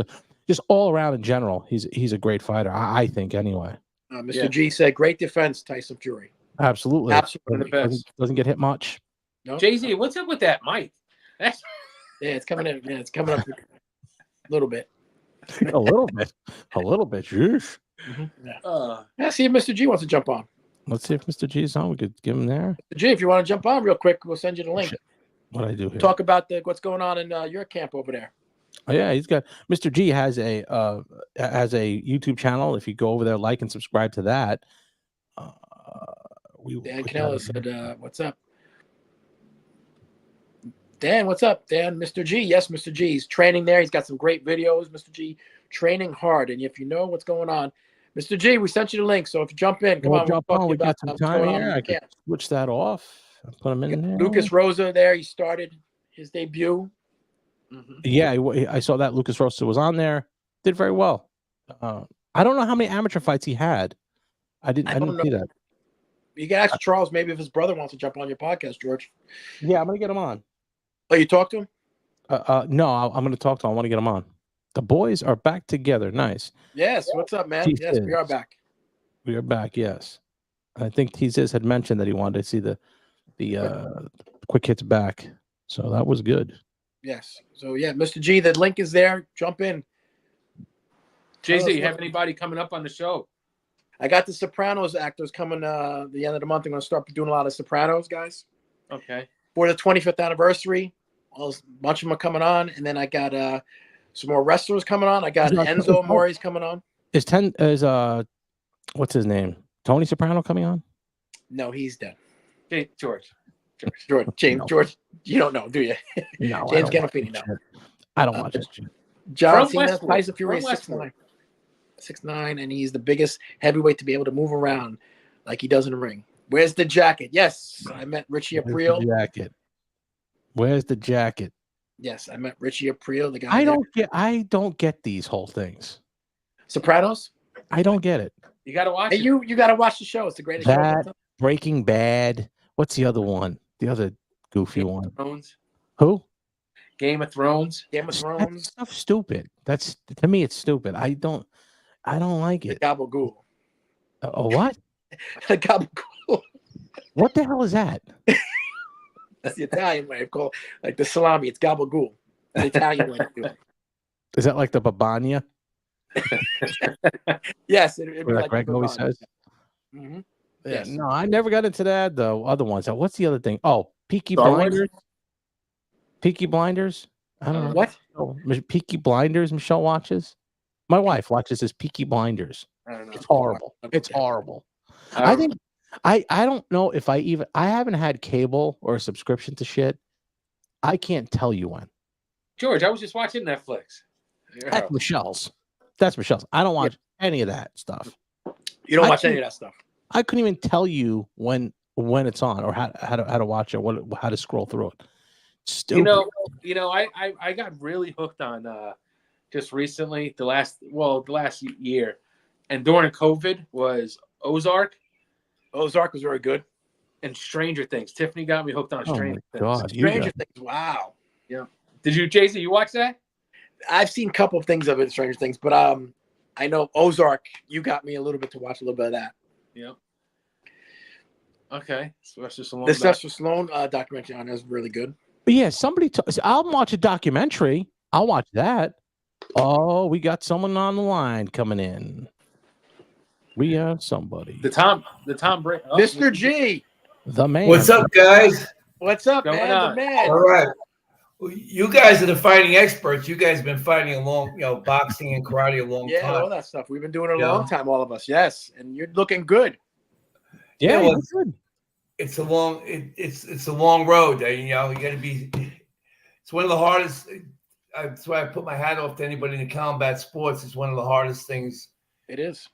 all around in general. He's a great fighter. I think anyway.
Mr. G said, "Great defense, Tyson Fury."
Absolutely,
absolutely the best.
Doesn't get hit much.
No?
JZ, what's up with that mic?
Yeah, it's coming in. Yeah, it's coming up a little bit.
A little bit. Jeez.
Mm-hmm. Yeah. See if Mr. G wants to jump on.
Let's see if Mr. G is on. We could give him there.
Mr. G, if you want to jump on real quick, we'll send you the link.
What do I do here?
Talk about what's going on in your camp over there.
Oh yeah, he's got Mr. G has a YouTube channel. If you go over there, like and subscribe to that.
Dan Canelo said, "What's up, Dan? What's up, Dan? Mr. G, yes, Mr. G. He's training there. He's got some great videos. Mr. G training hard. And if you know what's going on, Mr. G, we sent you the link. So if you jump in, come on,
jump on. We got some time here. I can switch that off. Put him in there.
Lucas Rosa there. He started his debut.
Mm-hmm. Yeah, I saw that Lucas Rosa was on there. Did very well. I don't know how many amateur fights he had. I didn't see that.
You can ask Charles maybe if his brother wants to jump on your podcast, George.
Yeah, I'm gonna get him on.
Oh, you talked to him?
No, I'm gonna talk to him. I want to get him on. The boys are back together. Nice.
Yes. What's up, man? Yes, we are back.
We are back. Yes. I think Tiz had mentioned that he wanted to see the quick hits back. So that was good.
Yes. So yeah, Mr. G, the link is there. Jump in.
JZ, you have anybody coming up on the show?
I got the Sopranos actors coming the end of the month. I'm going to start doing a lot of Sopranos, guys.
Okay.
For the 25th anniversary, a bunch of them are coming on. And then I got some more wrestlers coming on. I got Enzo Amore's coming on.
Is what's his name? Tony Soprano coming on?
No, he's dead.
Hey, George,
James, no. George, you don't know, do you?
No,
James Gandolfini, no.
I don't watch this shit.
John Cena, Tyson Fury, 6'9", and he's the biggest heavyweight to be able to move around like he does in the ring. Where's the jacket? Yes, I met Richie Aprile.
Where's the jacket?
Yes, I met Richie Aprile. The guy.
I don't get these whole things.
Sopranos.
I don't get it.
You got to watch.
Hey, you got to watch the show. It's the greatest show.
Breaking Bad. What's the other one? The other goofy one.
Game of Thrones.
Who?
Game of Thrones.
Game of Thrones.
That stuff's stupid. That's, to me, it's stupid. I don't like it.
The gabagool.
What?
The gabagool.
What the hell is that?
That's the Italian way of calling like the salami. It's gabagool. The Italian way of doing it.
Is that like the babania?
Yes, it'd be like
Greg always says.
Mm-hmm.
Yeah,
yes.
no, I never got into that. The other ones. What's the other thing? Oh, Peaky Blinders. Peaky Blinders. I don't know
what.
Oh, Peaky Blinders. Michelle watches. My wife watches this Peaky Blinders.
I don't know.
It's horrible. It's horrible. I think I don't know if I haven't had cable or a subscription to shit. I can't tell you when.
George, I was just watching Netflix.
That's Michelle's. I don't watch any of that stuff.
You don't watch any of that stuff.
I couldn't even tell you when it's on or how to watch it, how to scroll through it. Stupid.
You know, I got really hooked on just recently, the last year, and during COVID was Ozark.
Ozark was very good.
And Stranger Things. Tiffany got me hooked on Stranger Things.
Stranger Things. Wow.
Yeah. Did you, JZ? You watch that?
I've seen a couple of things of it, Stranger Things, but I know Ozark. You got me a little bit to watch a little bit of that.
Yep. Okay. Sylvester Stallone.
The Sylvester Stallone documentary on it is really good.
But yeah, I'll watch a documentary. I'll watch that. Oh, we got someone on the line coming in. We have somebody.
The Tom Brady. Oh,
Mr. G.
The man.
What's up, guys?
What's up,
Going
man?
on?
The man.
All right. Well, you guys are the fighting experts. You guys have been fighting a long, boxing and karate a long
Yeah,
time.
all that stuff. We've been doing it a
Yeah.
long time, all of us. Yes, and you're looking good.
Yeah,
well,
he's good.
It's a long, it's a long road. You got to be. It's one of the hardest. That's why I put my hat off to anybody in combat sports. It's one of the hardest things
It is.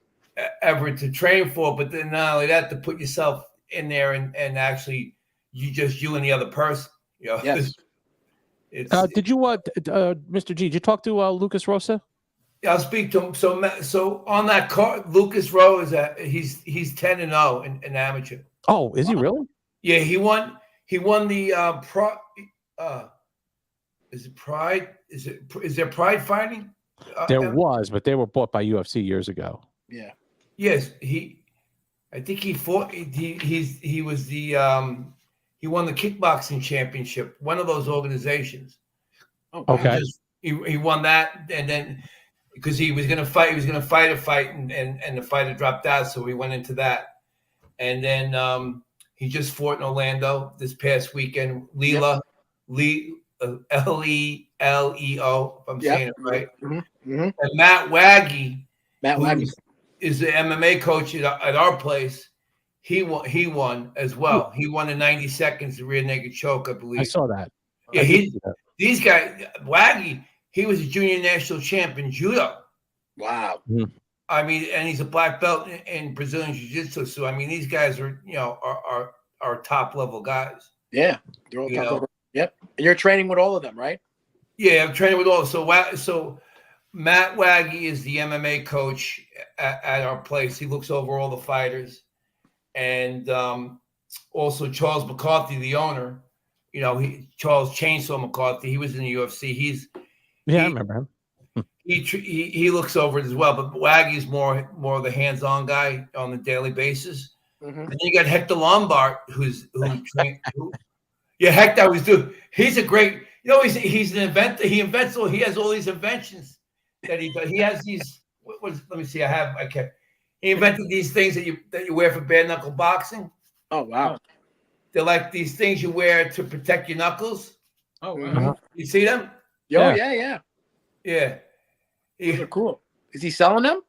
ever to train for. But then not only that, to put yourself in there and actually you and the other person.
Yes.
Did you Mr. G? Did you talk to Lucas Rosa?
Yeah, I'll speak to him. So on that card, Lucas Rowe he's 10-0 in amateur.
Oh, is he really?
Yeah, he won the is it Pride? Is there Pride fighting?
There was, but they were bought by UFC years ago.
Yeah.
Yes, I think he fought. He was the he won the kickboxing championship. One of those organizations.
Oh,
Okay.
He won that, and then because he was going to fight a fight, and the fighter dropped out, so he went into that, and then he just fought in Orlando this past weekend. Leela, L-E-L-E-O, if I'm saying it right.
Mm-hmm. Mm-hmm.
And Matt Waggy,
Waggy
is the MMA coach at our place. He won as well. He won in 90 seconds, the rear naked choke, I believe.
I saw that.
Yeah, these guys, Waggy, he was a junior national champ in judo.
Wow.
I mean, and he's a black belt in Brazilian jiu-jitsu. So I mean, these guys are are top level guys.
Yeah, they're all top level. Yep. And you're training with all of them, right?
Yeah, I'm training with all. So Matt Waggy is the MMA coach at our place. He looks over all the fighters, and also Charles McCarthy, the owner. Charles Chainsaw McCarthy. He was in the UFC.
I remember him.
He looks over it as well, but Waggy's more of the hands-on guy on a daily basis.
Mm-hmm.
And then you got Hector Lombard, who's Hector was doing. He's a great. He's an inventor. He invents all. He has all these inventions that he does. He has these. Let me see. He invented these things that you wear for bare knuckle boxing.
Oh wow!
They're like these things you wear to protect your knuckles.
Oh wow!
Mm-hmm.
You see them?
Yeah.
Those
are cool. Is he selling them?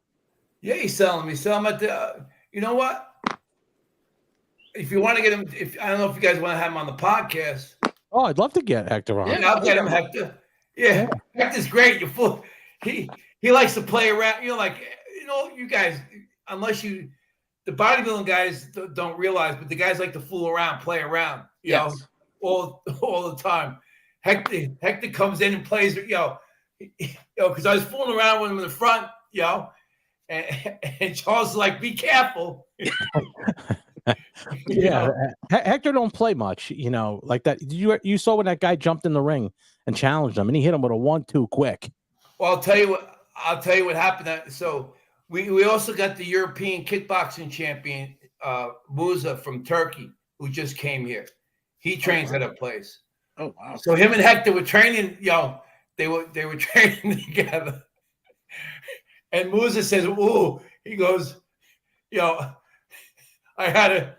Yeah, he's selling them. He's selling them at the. You know what? If you want to get him, I don't know if you guys want to have him on the podcast.
Oh, I'd love to get Hector on.
Yeah, I'll get him, Hector. Yeah, Hector's great. You're full. He likes to play around. You guys, unless the bodybuilding guys don't realize, but the guys like to fool around, play around. You know, all the time. Hector comes in and plays. Because I was fooling around with him in the front. And Charles is like, be careful.
Yeah, Hector don't play much, like that. You saw when that guy jumped in the ring and challenged him, and he hit him with a 1-2 quick.
Well, I'll tell you what happened. So we also got the European kickboxing champion Musa from Turkey, who just came here. He trains at a place.
Oh wow!
So him and Hector were training. They were training together. And Musa says, "Ooh," he goes, I had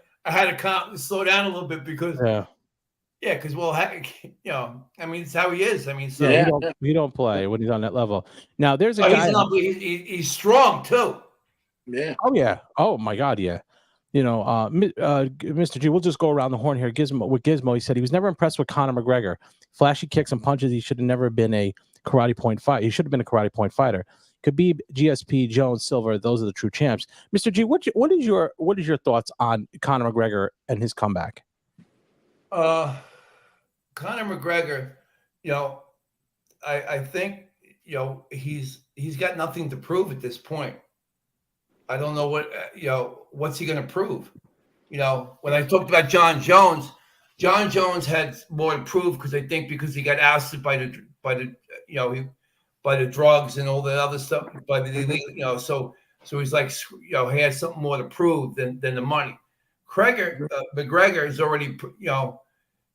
to slow down a little bit because because it's how he is.
He don't play when he's on that level. Now there's a guy.
He's strong too.
Yeah.
Oh yeah. Oh my God. Yeah. Mr. G, we'll just go around the horn here. Gizmo, he said he was never impressed with Conor McGregor. Flashy kicks and punches. He should have never been a karate point fight. He should have been a karate point fighter. Khabib, GSP, Jones, Silver, those are the true champs. Mr. G, what is your thoughts on Conor McGregor and his comeback?
Conor McGregor, I think he's got nothing to prove at this point. I don't know what's he going to prove. When I talked about Jon Jones had more to prove because he got ousted by by the drugs and all the other stuff, by the illegal, so he's like, he had something more to prove than the money. McGregor is already,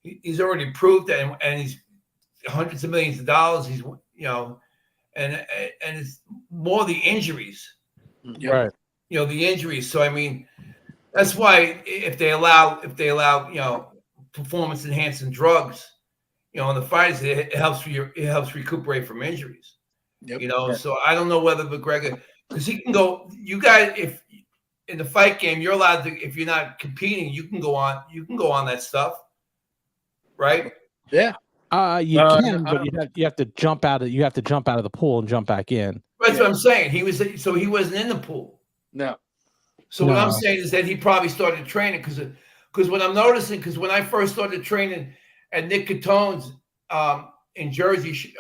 he's already proved that, and he's hundreds of millions of dollars. He's, and it's more the injuries,
right?
The injuries. So I mean, that's why if they allow performance enhancing drugs, in the fighters, it helps recuperate from injuries. So I don't know whether McGregor, because he can go. You guys, if in the fight game, you're allowed to. If you're not competing, you can go on that stuff, right?
Yeah.
You can, but you have to jump out of the pool and jump back in.
That's what I'm saying. He wasn't in the pool.
No.
So what I'm saying is that he probably started training because what I'm noticing, because when I first started training at Nick Catone's in Jersey,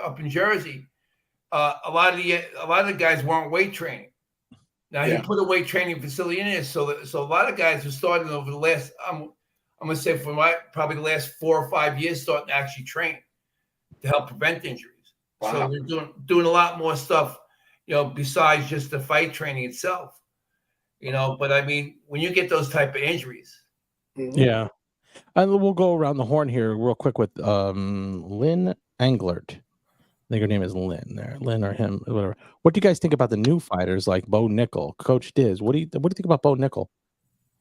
a lot of the guys weren't weight training. Now he put a weight training facility in there, so a lot of guys are starting over the last I'm gonna say probably the last 4 or 5 years starting to actually train to help prevent injuries. Wow. So they're doing a lot more stuff, besides just the fight training itself. But I mean, when you get those type of injuries.
Yeah. And we'll go around the horn here real quick with Lynn Englert. I think her name is Lynn there. Lynn or him, whatever. What do you guys think about the new fighters like Bo Nickel, Coach Diz? What do you think about Bo Nickel?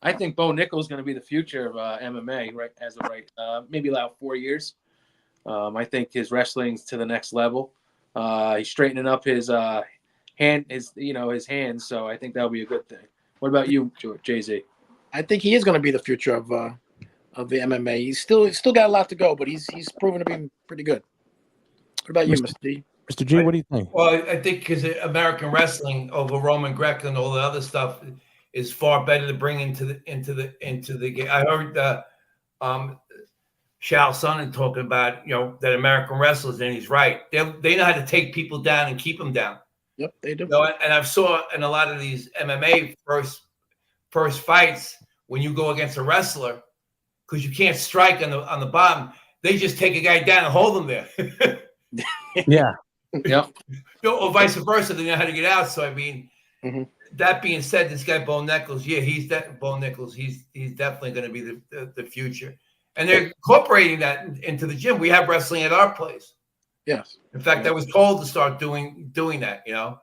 I think Bo Nickel is going to be the future of MMA, right? As of right, maybe about 4 years. I think his wrestling's to the next level. He's straightening up his hands. So I think that'll be a good thing. What about you, JZ?
I think he is going to be the future of the MMA. He's still got a lot to go, but he's proven to be pretty good. What about you, Mr. G?
Mr. G, what do you think?
Well, I think because American wrestling over Roman Greco and all the other stuff is far better to bring into the game. I heard Shao Sonnen talking about that American wrestlers, and he's right. They know how to take people down and keep them down.
Yep, they do.
And I've saw in a lot of these MMA first fights when you go against a wrestler, because you can't strike on the bottom, they just take a guy down and hold him there.
Yeah.
Yeah.
Or vice versa, they know how to get out. So I mean, that being said, this guy Bo Nichols, Bo Nichols, he's definitely going to be the future. And they're incorporating that into the gym. We have wrestling at our place.
Yes.
In fact, I was told to start doing that.
Yeah.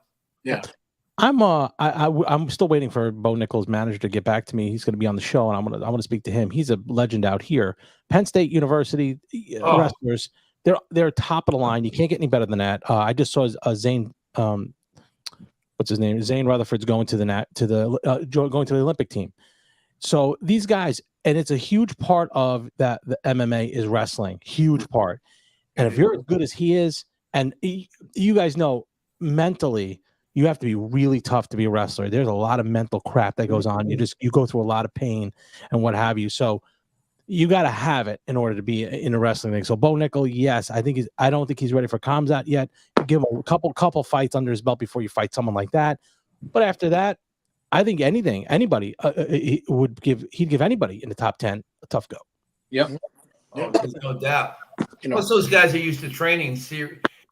I'm still waiting for Bo Nichols' manager to get back to me. He's going to be on the show, and I want to speak to him. He's a legend out here. Penn State University wrestlers. They're top of the line. You can't get any better than that. I just saw Zane. What's his name? Zane Rutherford's going to the Olympic team. So these guys, and it's a huge part of that. The MMA is wrestling, huge part. And if you're as good as he is, and you guys know mentally, you have to be really tough to be a wrestler. There's a lot of mental crap that goes on. You go through a lot of pain and what have you. So you got to have it in order to be in a wrestling thing. So Bo Nickel, yes, I don't think he's ready for Comzat yet. Give him a couple fights under his belt before you fight someone like that. But after that, I think anybody he'd give anybody in the top 10 a tough go.
Yep.
There's no doubt. Plus, those guys are used to training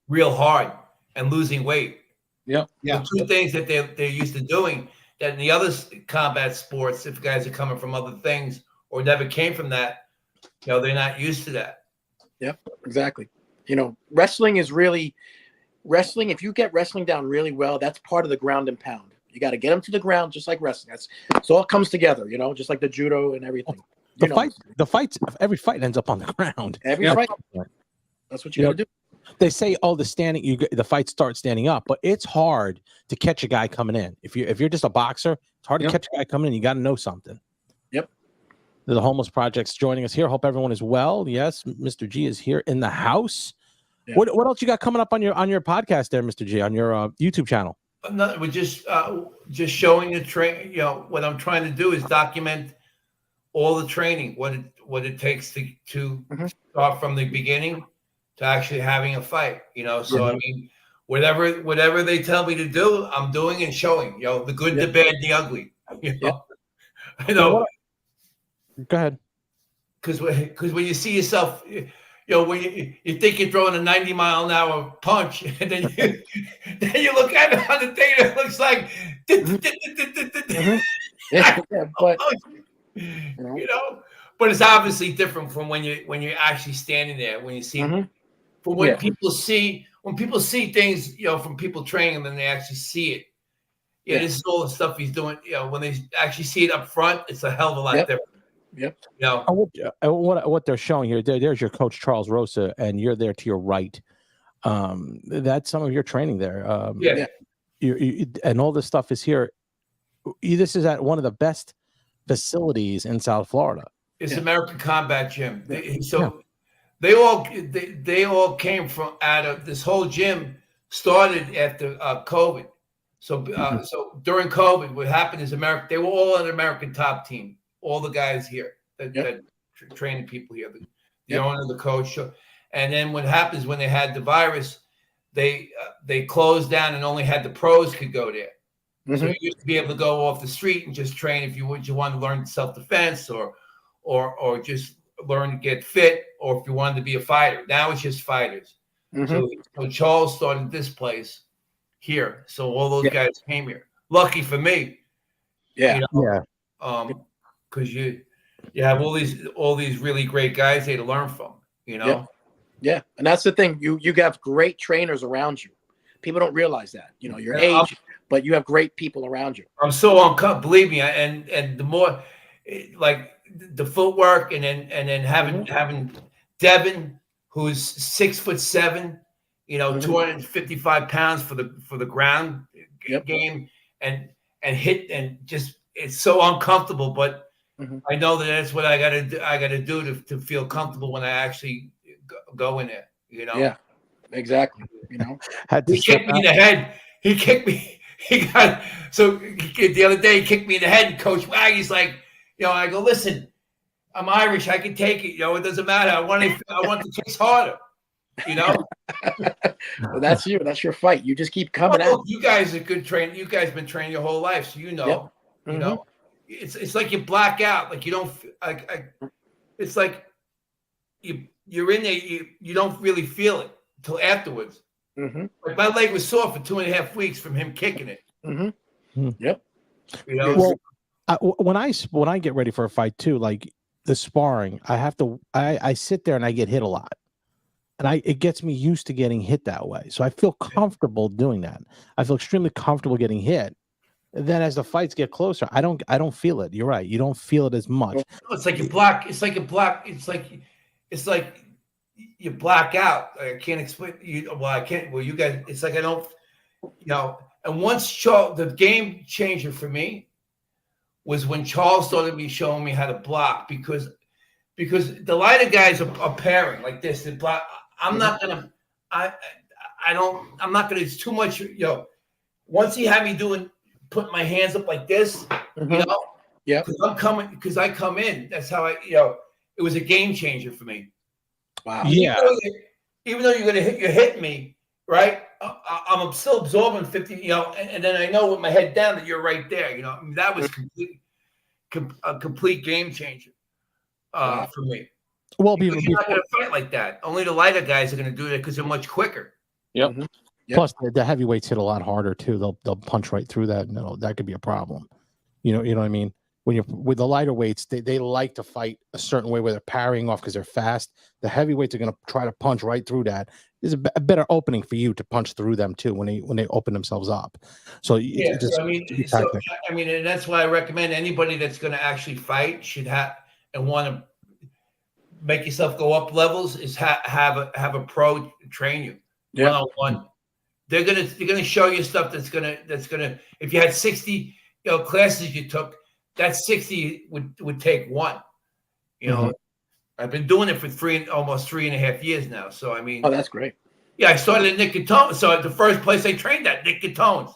real hard and losing weight.
Yep.
Yeah. The two things that they're used to doing that in the other combat sports, if guys are coming from other things or never came from that, they're not used to that.
Yep, exactly. Wrestling is really wrestling. If you get wrestling down really well, that's part of the ground and pound. You got to get them to the ground, just like wrestling. So it all comes together, just like the judo and everything.
Every fight ends up on the ground.
Every fight. That's what you got to do.
They say, the fight starts standing up, but it's hard to catch a guy coming in. If you're just a boxer, it's hard to catch a guy coming in. You got to know something.
Yep.
The Homeless Project's joining us here. Hope everyone is well. Yes, Mr. G is here in the house. Yeah. What else you got coming up on your podcast there, Mr. G, on your YouTube channel?
We're just showing the train. What I'm trying to do is document all the training, what it takes to start from the beginning to actually having a fight. So I mean, whatever they tell me to do, I'm doing and showing. The good, the bad, the ugly. I know.
Go ahead.
Because when you see yourself, when you think you're throwing a 90-mile-an-hour punch, and then you look at it on the thing, and it looks like,
but
but it's obviously different from when you're actually standing there, when you see, from when people see things, from people training, and then they actually see it. Yeah, this is all the stuff he's doing. When they actually see it up front, it's a hell of a lot different.
Yep.
What they're showing here, there's your coach Charles Rosa, and you're there to your right. That's some of your training there. You, and all this stuff is here. This is at one of the best facilities in South Florida.
It's American Combat Gym. They all came from out of this whole gym. Started after COVID. So during COVID, what happened is they were all an American top team. All the guys here that training people here, the owner, the coach, and then what happens when they had the virus, they closed down and only had the pros could go there. So you used to be able to go off the street and just train if you want to learn self-defense or just learn to get fit, or if you wanted to be a fighter. Now it's just fighters. So Charles started this place here, so all those guys came here. Lucky for me, because you have all these really great guys there to learn from,
and that's the thing. You have great trainers around you. People don't realize that, your age, but you have great people around you.
I'm so uncomfortable, believe me, and the more like the footwork, and then having Devin, who's 6'7", 255 pounds for the ground game, and hit, and just it's so uncomfortable, but I know that's what I gotta do. I gotta do to feel comfortable when I actually go in there.
Yeah, exactly.
He kicked me in the head. He kicked me. The other day he kicked me in the head. And Coach Waggy's like, I go, listen, I'm Irish. I can take it. It doesn't matter. I want the kicks harder.
Well, that's you. That's your fight. You just keep coming out.
You guys are good training. You guys been training your whole life, so it's like you black out. Like you don't it's like you're in there. You don't really feel it until afterwards. Like my leg was sore for 2.5 weeks from him kicking it.
Yep.
Well, when I get ready for a fight too, like the sparring, I sit there and I get hit a lot. And it gets me used to getting hit that way. So I feel comfortable doing that. I feel extremely comfortable getting hit. Then as the fights get closer, I don't feel it. You're right. You don't feel it as much.
It's like you black. It's like you black out. I can't explain. I can't. Well, you guys. It's like I don't. And once Charles, the game changer for me was when Charles started showing me how to block, because the lighter guys are pairing like this. They block. I'm not gonna. I'm not gonna. It's too much. Once he had me put my hands up like this, because I come in. That's how it was a game changer for me.
Wow.
Yeah.
Even though you're hitting me, right? I'm still absorbing 50. And then I know with my head down that you're right there. That was a complete game changer for me.
Well,
you're not going to fight like that. Only the lighter guys are going to do that because they're much quicker.
Yep. Plus, the heavyweights hit a lot harder too. They'll punch right through that. No, that could be a problem. You know what I mean? When you're with the lighter weights, they like to fight a certain way where they're parrying off because they're fast. The heavyweights are going to try to punch right through that. There's a better opening for you to punch through them too when they open themselves up. So
and that's why I recommend anybody that's going to actually fight should have and want to make yourself go up levels is have a pro train you one-on-one. They're gonna show you stuff that's gonna if you had 60 classes you took, that 60 would take one. I've been doing it for almost 3.5 years now. So I mean,
that's great.
Yeah, I started at Nick Catone. So the first place I trained at Nick Catone's.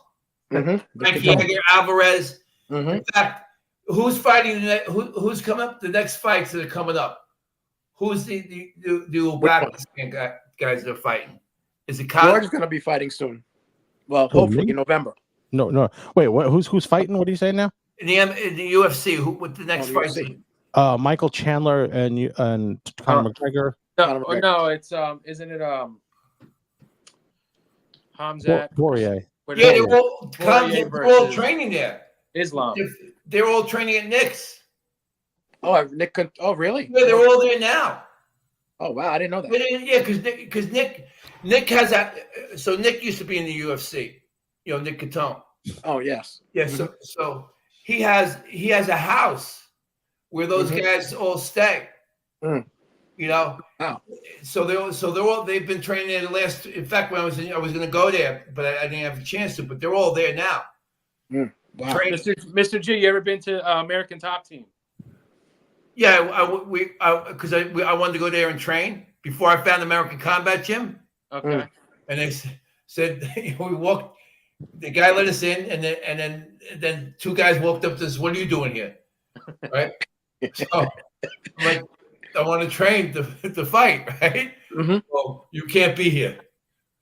Frankie Alvarez. In fact, who's fighting? Who's coming up? The next fights that are coming up. Who's the Uzbekistan guys that are fighting? Is it
George is going to be fighting soon? Well, hopefully in November.
No. Wait, who's fighting? What are you saying now?
In the UFC, with the next fight?
Michael Chandler and Conor McGregor.
Conor McGregor.
No, it's isn't it Hamzat?
Poirier.
Yeah,
Poirier
they're all
versus
training there.
Islam.
They're all training at Nick's.
Oh, Nick. Oh, really?
Yeah, they're all there now.
Oh, wow. I didn't know that.
Yeah, because Nick has that. So Nick used to be in the UFC. You know, Nick Catone.
Oh, yes.
Yeah, so he has a house where those guys all stay.
Mm.
You know.
Wow.
So they've been training there the last. In fact, when I was going to go there, but I didn't have a chance to. But they're all there now.
Mm. Wow.
Mr. G, you ever been to American Top Team?
Yeah, because I wanted to go there and train before I found American Combat Gym.
Okay.
And they said we walked. The guy let us in, and then two guys walked up to us. What are you doing here? Right. So I'm like, I want to train to fight. Right.
Mm-hmm.
Well, you can't be here.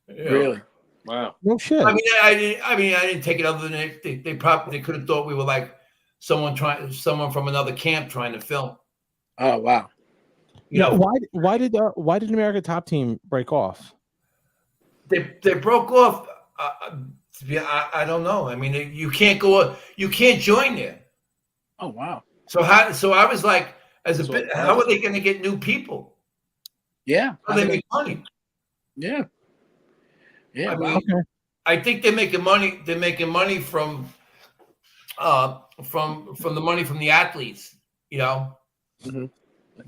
You know?
Really?
Wow.
No shit.
I didn't take it other than they could have thought we were like someone from another camp trying to film.
Oh, wow.
You know,
why did American Top Team break off?
they broke off. I don't know. I mean, you can't join there.
Oh, wow.
So I was like, how are they going to get new people?
Yeah.
How do they make money?
Yeah. Yeah.
I
Wow.
mean, I think they're making money. They're making money from the money from the athletes. You know.
Mm-hmm.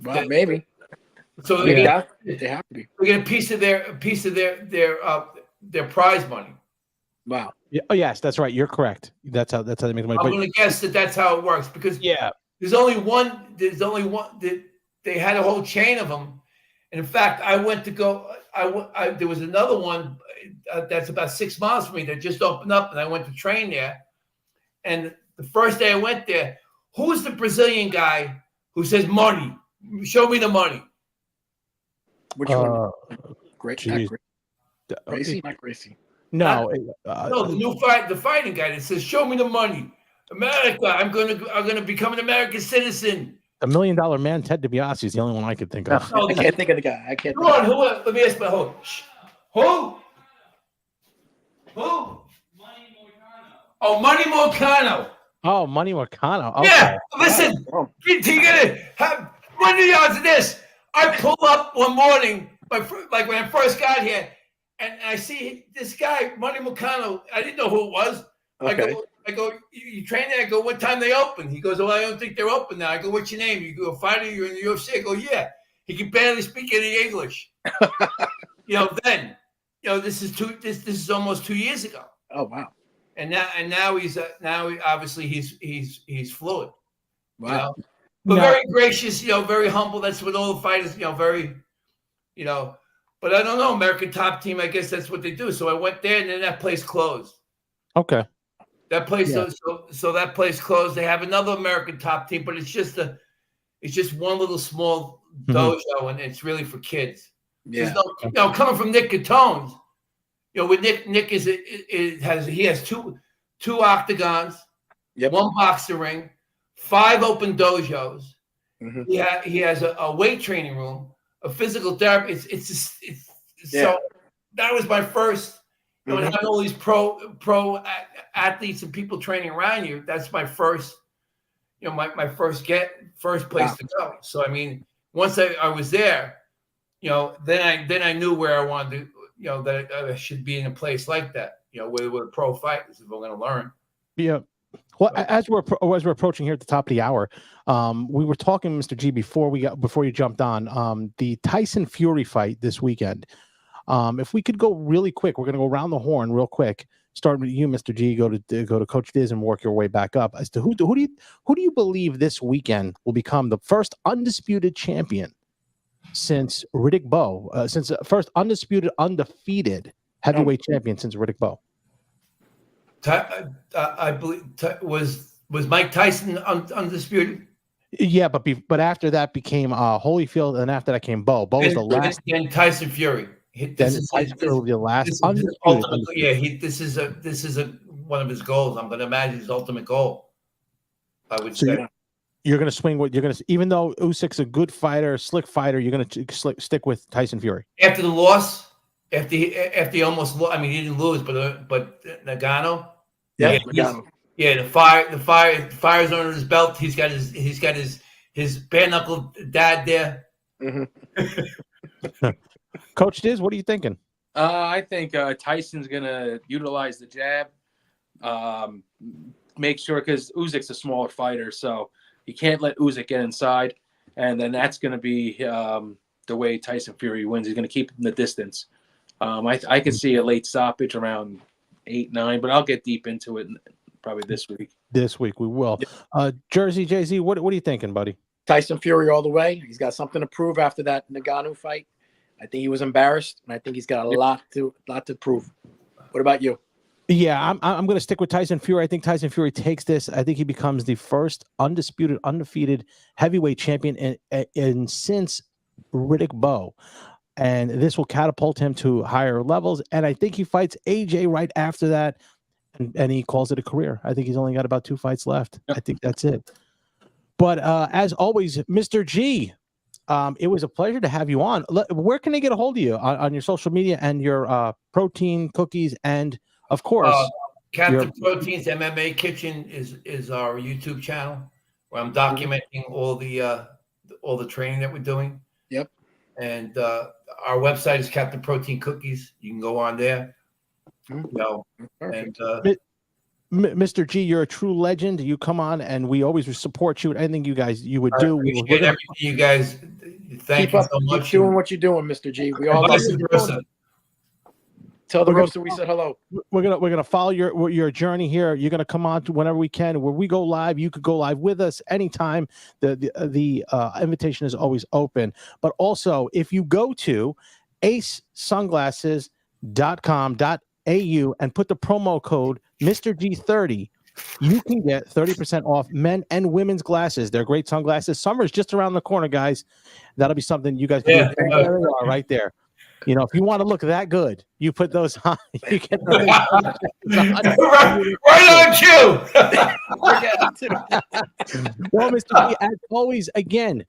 Well, maybe.
So
they have to be.
We get a piece of their prize money.
Wow.
Yeah. Oh, yes, that's right. You're correct. That's how they make money.
I'm going to guess that's how it works because there's only one. They had a whole chain of them, and in fact, I went to go. There was another one that's about 6 miles from me that just opened up, and I went to train there. And the first day I went there, who's the Brazilian guy who says money? Show me the money.
Which one?
Gracie.
Gracie, not Gracie.
No,
the fighting guy that says, "Show me the money, America. I'm gonna become an American citizen."
$1 Million Man, Ted DiBiase is the only one I could think of.
I can't think of the guy.
Come on, who? Let me ask my who? Who? Money Moicano. Oh, Money Moicano.
Oh, Money Moicano. Okay.
Yeah, listen, you gotta have one of the odds of this. I pull up one morning, like when I first got here, and I see this guy, Money Moicano. I didn't know who it was.
Okay.
I go, you train there? I go, what time they open? He goes, well, I don't think they're open now. I go, what's your name? You go, fighter, you're in the UFC. I go, yeah. He can barely speak any English. This is almost 2 years ago.
Oh, wow.
And now obviously he's fluent.
Wow.
But very gracious, very humble. That's what all the fighters, very, but I don't know, American Top Team, I guess that's what they do. So I went there and then that place closed.
Okay.
That place, so that place closed. They have another American Top Team, but it's just one little small dojo, and it's really for kids.
Yeah.
Coming from Nick Catone's, with Nick he has two octagons, one boxing ring, 5 open dojos. Mm-hmm. He has a weight training room, a physical therapy. So that was my first. And having all these pro athletes and people training around you, that's my first, my first place to go. So I mean, once I was there, then I knew where I wanted to, that I should be in a place like that, with pro fighters if I'm going to learn.
Yeah. Well, as we're approaching here at the top of the hour, we were talking, Mr. G, before you jumped on the Tyson Fury fight this weekend. If we could go really quick, we're going to go around the horn real quick. Starting with you, Mr. G, go to Coach Diz and work your way back up. As to who do you believe this weekend will become the first undisputed champion since Riddick Bowe, since first undefeated heavyweight champion since Riddick Bowe?
I believe was Mike Tyson undisputed.
Yeah, but after that became Holyfield, and after that came Bowe. Bowe was the last.
And Tyson Fury.
This is the last undisputed.
This is one of his goals. I'm going to imagine his ultimate goal. I would say.
You're going to swing with even though Usyk's a good fighter, slick fighter, you're going to stick with Tyson Fury
after the loss. After he almost lost. I mean, he didn't lose, but Nagano.
Yeah,
Nagano. The fire's under his belt. He's got his bare knuckle dad there.
Mm-hmm.
Coach Diz, what are you thinking?
I think Tyson's gonna utilize the jab. Make sure, because Usyk's a smaller fighter, so you can't let Usyk get inside, and then that's gonna be the way Tyson Fury wins. He's gonna keep him in the distance. I could see a late stoppage around 8-9, but I'll get deep into it probably this week.
This week we will. Jerzey JZ, what are you thinking, buddy?
Tyson Fury all the way. He's got something to prove after that Nagano fight. I think he was embarrassed, and I think he's got a lot to prove. What about you?
Yeah, I'm going to stick with Tyson Fury. I think Tyson Fury takes this. I think he becomes the first undefeated heavyweight champion in since Riddick Bowe, and this will catapult him to higher levels. And I think he fights AJ right after that, and he calls it a career. I think he's only got about 2 fights left. I think that's it. But as always, Mr. G, it was a pleasure to have you on. Where can they get a hold of you on your social media and your protein cookies? And of course,
Captain Protein's MMA Kitchen is our YouTube channel where I'm documenting all the training that we're doing.
Yep.
And our website is Captain Protein Cookies. You can go on there. And
Mr. G, you're a true legend. You come on, and we always support you. Anything you would do.
We appreciate everything you guys. Thank you so much.
Keep doing what you're doing, Mr. G. We all love you. Tell the roaster we said hello. We're gonna follow your journey here. You're gonna come on to whenever we can. Where we go live, you could go live with us anytime. The invitation is always open. But also, if you go to acesunglasses.com.au and put the promo code Mr. G30, you can get 30% off men and women's glasses. They're great sunglasses. Summer's just around the corner, guys. That'll be something you guys can do. There they are, right there. You know, if you want to look that good, you put those on. You get
right on cue.
Well, Mr. G, as always, again,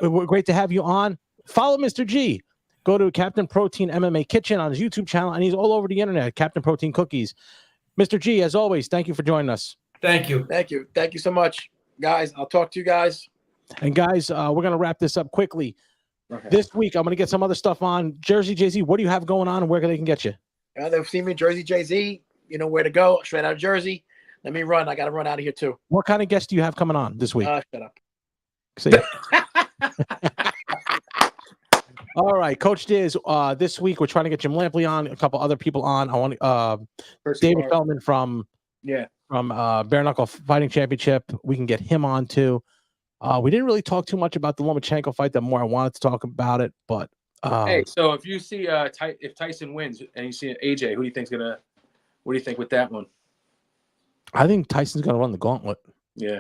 we're great to have you on. Follow Mr. G. Go to Captain Protein MMA Kitchen on his YouTube channel, and he's all over the internet. Captain Protein Cookies. Mr. G, as always, thank you for joining us.
Thank you.
Thank you. Thank you so much, guys. I'll talk to you guys.
And guys, we're going to wrap this up quickly. Okay. This week, I'm going to get some other stuff on. Jerzey JZ, what do you have going on, and where they can get you?
They've seen me, Jerzey JZ. You know where to go. Straight out of Jersey. Let me run. I got to run out of here, too.
What kind of guests do you have coming on this week?
Shut up.
See. All right, Coach Diz. This week we're trying to get Jim Lampley on, a couple other people on. I want David Feldman from Bare Knuckle Fighting Championship. We can get him on too. We didn't really talk too much about the Lomachenko fight. The more I wanted to talk about it, but
hey, so if you see if Tyson wins and you see AJ, who do you think's gonna? What do you think with that one?
I think Tyson's gonna run the gauntlet.
Yeah.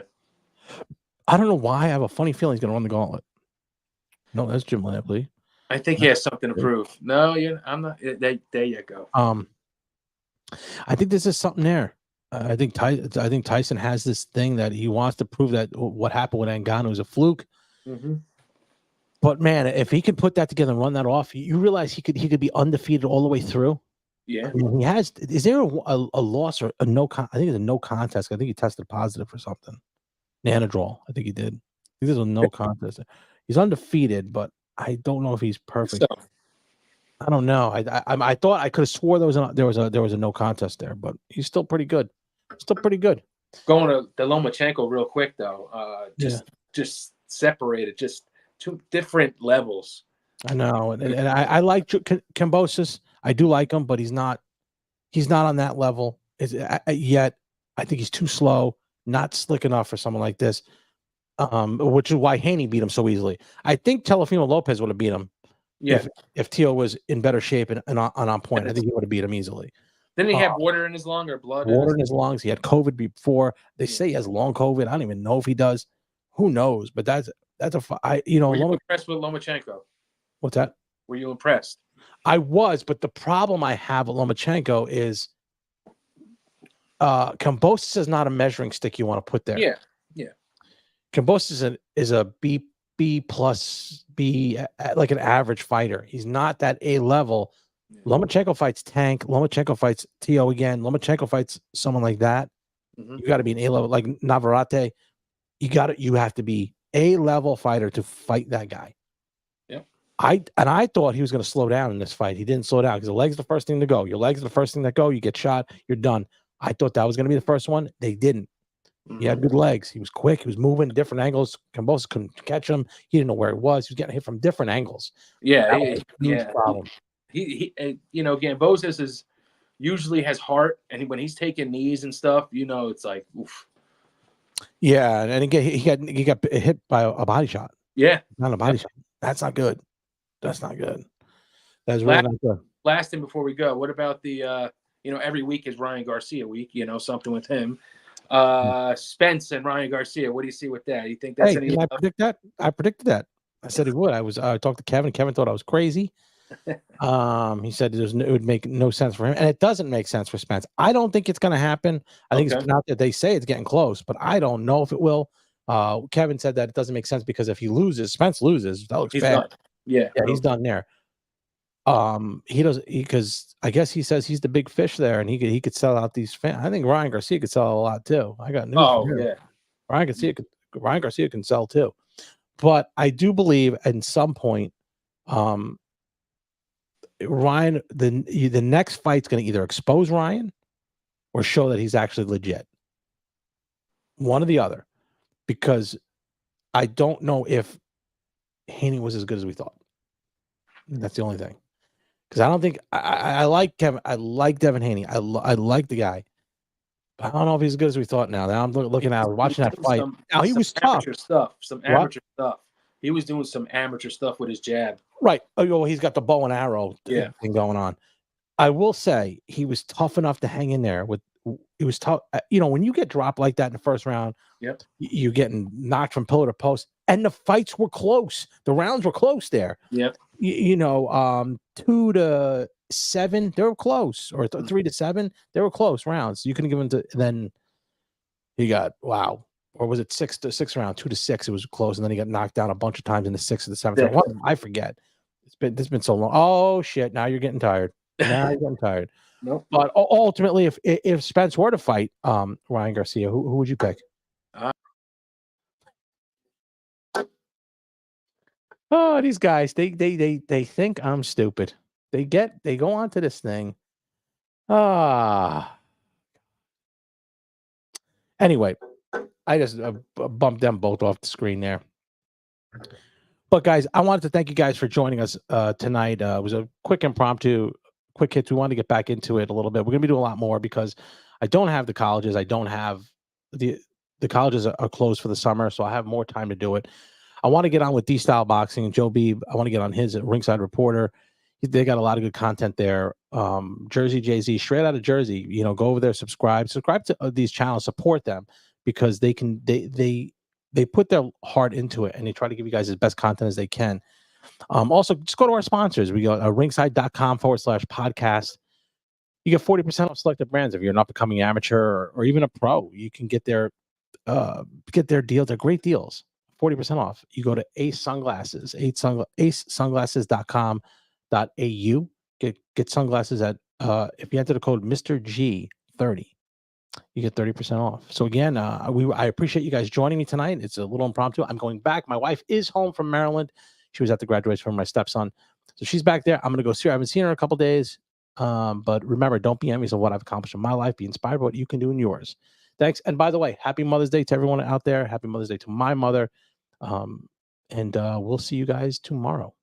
I don't know why. I have a funny feeling he's gonna run the gauntlet. No, that's Jim Lampley.
I think he has something to prove. No, I'm not. There you go.
I think this is something there. I think Tyson has this thing that he wants to prove that what happened with Ngannou is a fluke.
Mm-hmm.
But man, if he could put that together and run that off, you realize he could be undefeated all the way through.
Yeah,
I mean, he has. Is there a loss or a no? I think it's a no contest. I think he tested positive for something. Nanodrol. I think he did. I think there's a no contest. He's undefeated, but I don't know if he's perfect. So, I don't know. I thought I could have swore there was a no contest there, but he's still pretty good. Still pretty good.
Going to the Lomachenko real quick though. Just separated, just two different levels.
I know, and I like Kambosos. I do like him, but he's not on that level yet. I think he's too slow, not slick enough for someone like this. Which is why Haney beat him so easily. I think Teofimo Lopez would have beat him. Yeah, if Teo was in better shape and on point, I think he would have beat him easily.
Didn't he have water in his lung or blood?
Water in his lungs. He had COVID before. They say he has long COVID. I don't even know if he does. Who knows? But that's a
Were you impressed with Lomachenko?
What's that?
Were you impressed?
I was, but the problem I have with Lomachenko is Kambosos is not a measuring stick you want to put there.
Yeah.
Kambosos is a B plus B, like an average fighter. He's not that A level. Lomachenko fights Tank. Lomachenko fights T.O. again. Lomachenko fights someone like that.
Mhm.
You got to be an A level, like Navarrete. You have to be A level fighter to fight that guy.
Yeah.
I thought he was going to slow down in this fight. He didn't slow down because the legs are the first thing to go. Your legs are the first thing that go. You get shot, you're done. I thought that was going to be the first one. They didn't. He had good legs. He was quick. He was moving different angles. Kambosos couldn't catch him. He didn't know where he was. He was getting hit from different angles.
Yeah,
Huge problem.
He you know, Kambosos usually has heart, and when he's taking knees and stuff, you know, it's like, oof.
Yeah, and again, he got hit by a body shot.
Yeah,
Not a body shot. That's not good. That's not good. That's really not good.
Last thing before we go, what about the you know, every week is Ryan Garcia week, you know, something with him. Spence and Ryan Garcia, what do you see with that? You think that's any
I predict that? I predicted that. I said he would. I talked to Kevin. Kevin thought I was crazy. He said it would make no sense for him, and it doesn't make sense for Spence. I don't think it's going to happen. I think it's not that they say it's getting close, but I don't know if it will. Kevin said that it doesn't make sense because if he loses, Spence loses. That looks bad.
Done. Yeah,
he's done there. He does because I guess he says he's the big fish there, and he could sell out these fans. I think Ryan Garcia could sell a lot too. I got news. For him. Ryan Garcia can sell too, but I do believe at some point, Ryan the next fight's going to either expose Ryan or show that he's actually legit. One or the other, because I don't know if Haney was as good as we thought. That's the only thing. Because I don't think I like Kevin. I like Devin Haney. I like the guy. But I don't know if he's as good as we thought. Now I'm looking at watching that fight. Now he was tough.
Some amateur stuff. He was doing some amateur stuff with his jab.
Right. Oh, he's got the bow and arrow thing going on. I will say he was tough enough to hang in there. It was tough. You know, when you get dropped like that in the first round, you're getting knocked from pillar to post, and the fights were close. The rounds were close there.
Yep.
You know, 2-7, they were close, or 3-7, they were close rounds. You couldn't give him to. Then he got or was it 6 round, 2-6? It was close, and then he got knocked down a bunch of times in the 6th or the 7th round. I forget. It's been so long. Oh shit! Now you're getting tired. Now you're getting tired.
Nope.
But ultimately, if Spence were to fight Ryan Garcia, who would you pick? Oh, these guys, they think I'm stupid. They go on to this thing. Anyway, I just bumped them both off the screen there. But guys, I wanted to thank you guys for joining us tonight. It was a quick impromptu, quick hits. We wanted to get back into it a little bit. We're going to be doing a lot more because I don't have the colleges. I don't have the colleges are closed for the summer, so I have more time to do it. I want to get on with D-Style Boxing and Joe Beeb. I want to get on his Ringside Reporter. They got a lot of good content there. Jersey JZ, straight out of Jersey. You know, go over there, subscribe to these channels, support them because they put their heart into it and they try to give you guys as best content as they can. Also, just go to our sponsors. We got ringside.com/podcast. You get 40% off selected brands if you're an up-and-coming amateur or even a pro. You can get their deals. They're great deals. 40% off. You go to Ace Sunglasses, acesunglasses.com.au. Get sunglasses at if you enter the code MR.G 30, you get 30% off. So again, I appreciate you guys joining me tonight. It's a little impromptu. I'm going back. My wife is home from Maryland. She was at the graduation from my stepson, so she's back there. I'm gonna go see her. I haven't seen her in a couple days. But remember, don't be envious of what I've accomplished in my life. Be inspired by what you can do in yours. Thanks. And by the way, happy Mother's Day to everyone out there. Happy Mother's Day to my mother. And we'll see you guys tomorrow.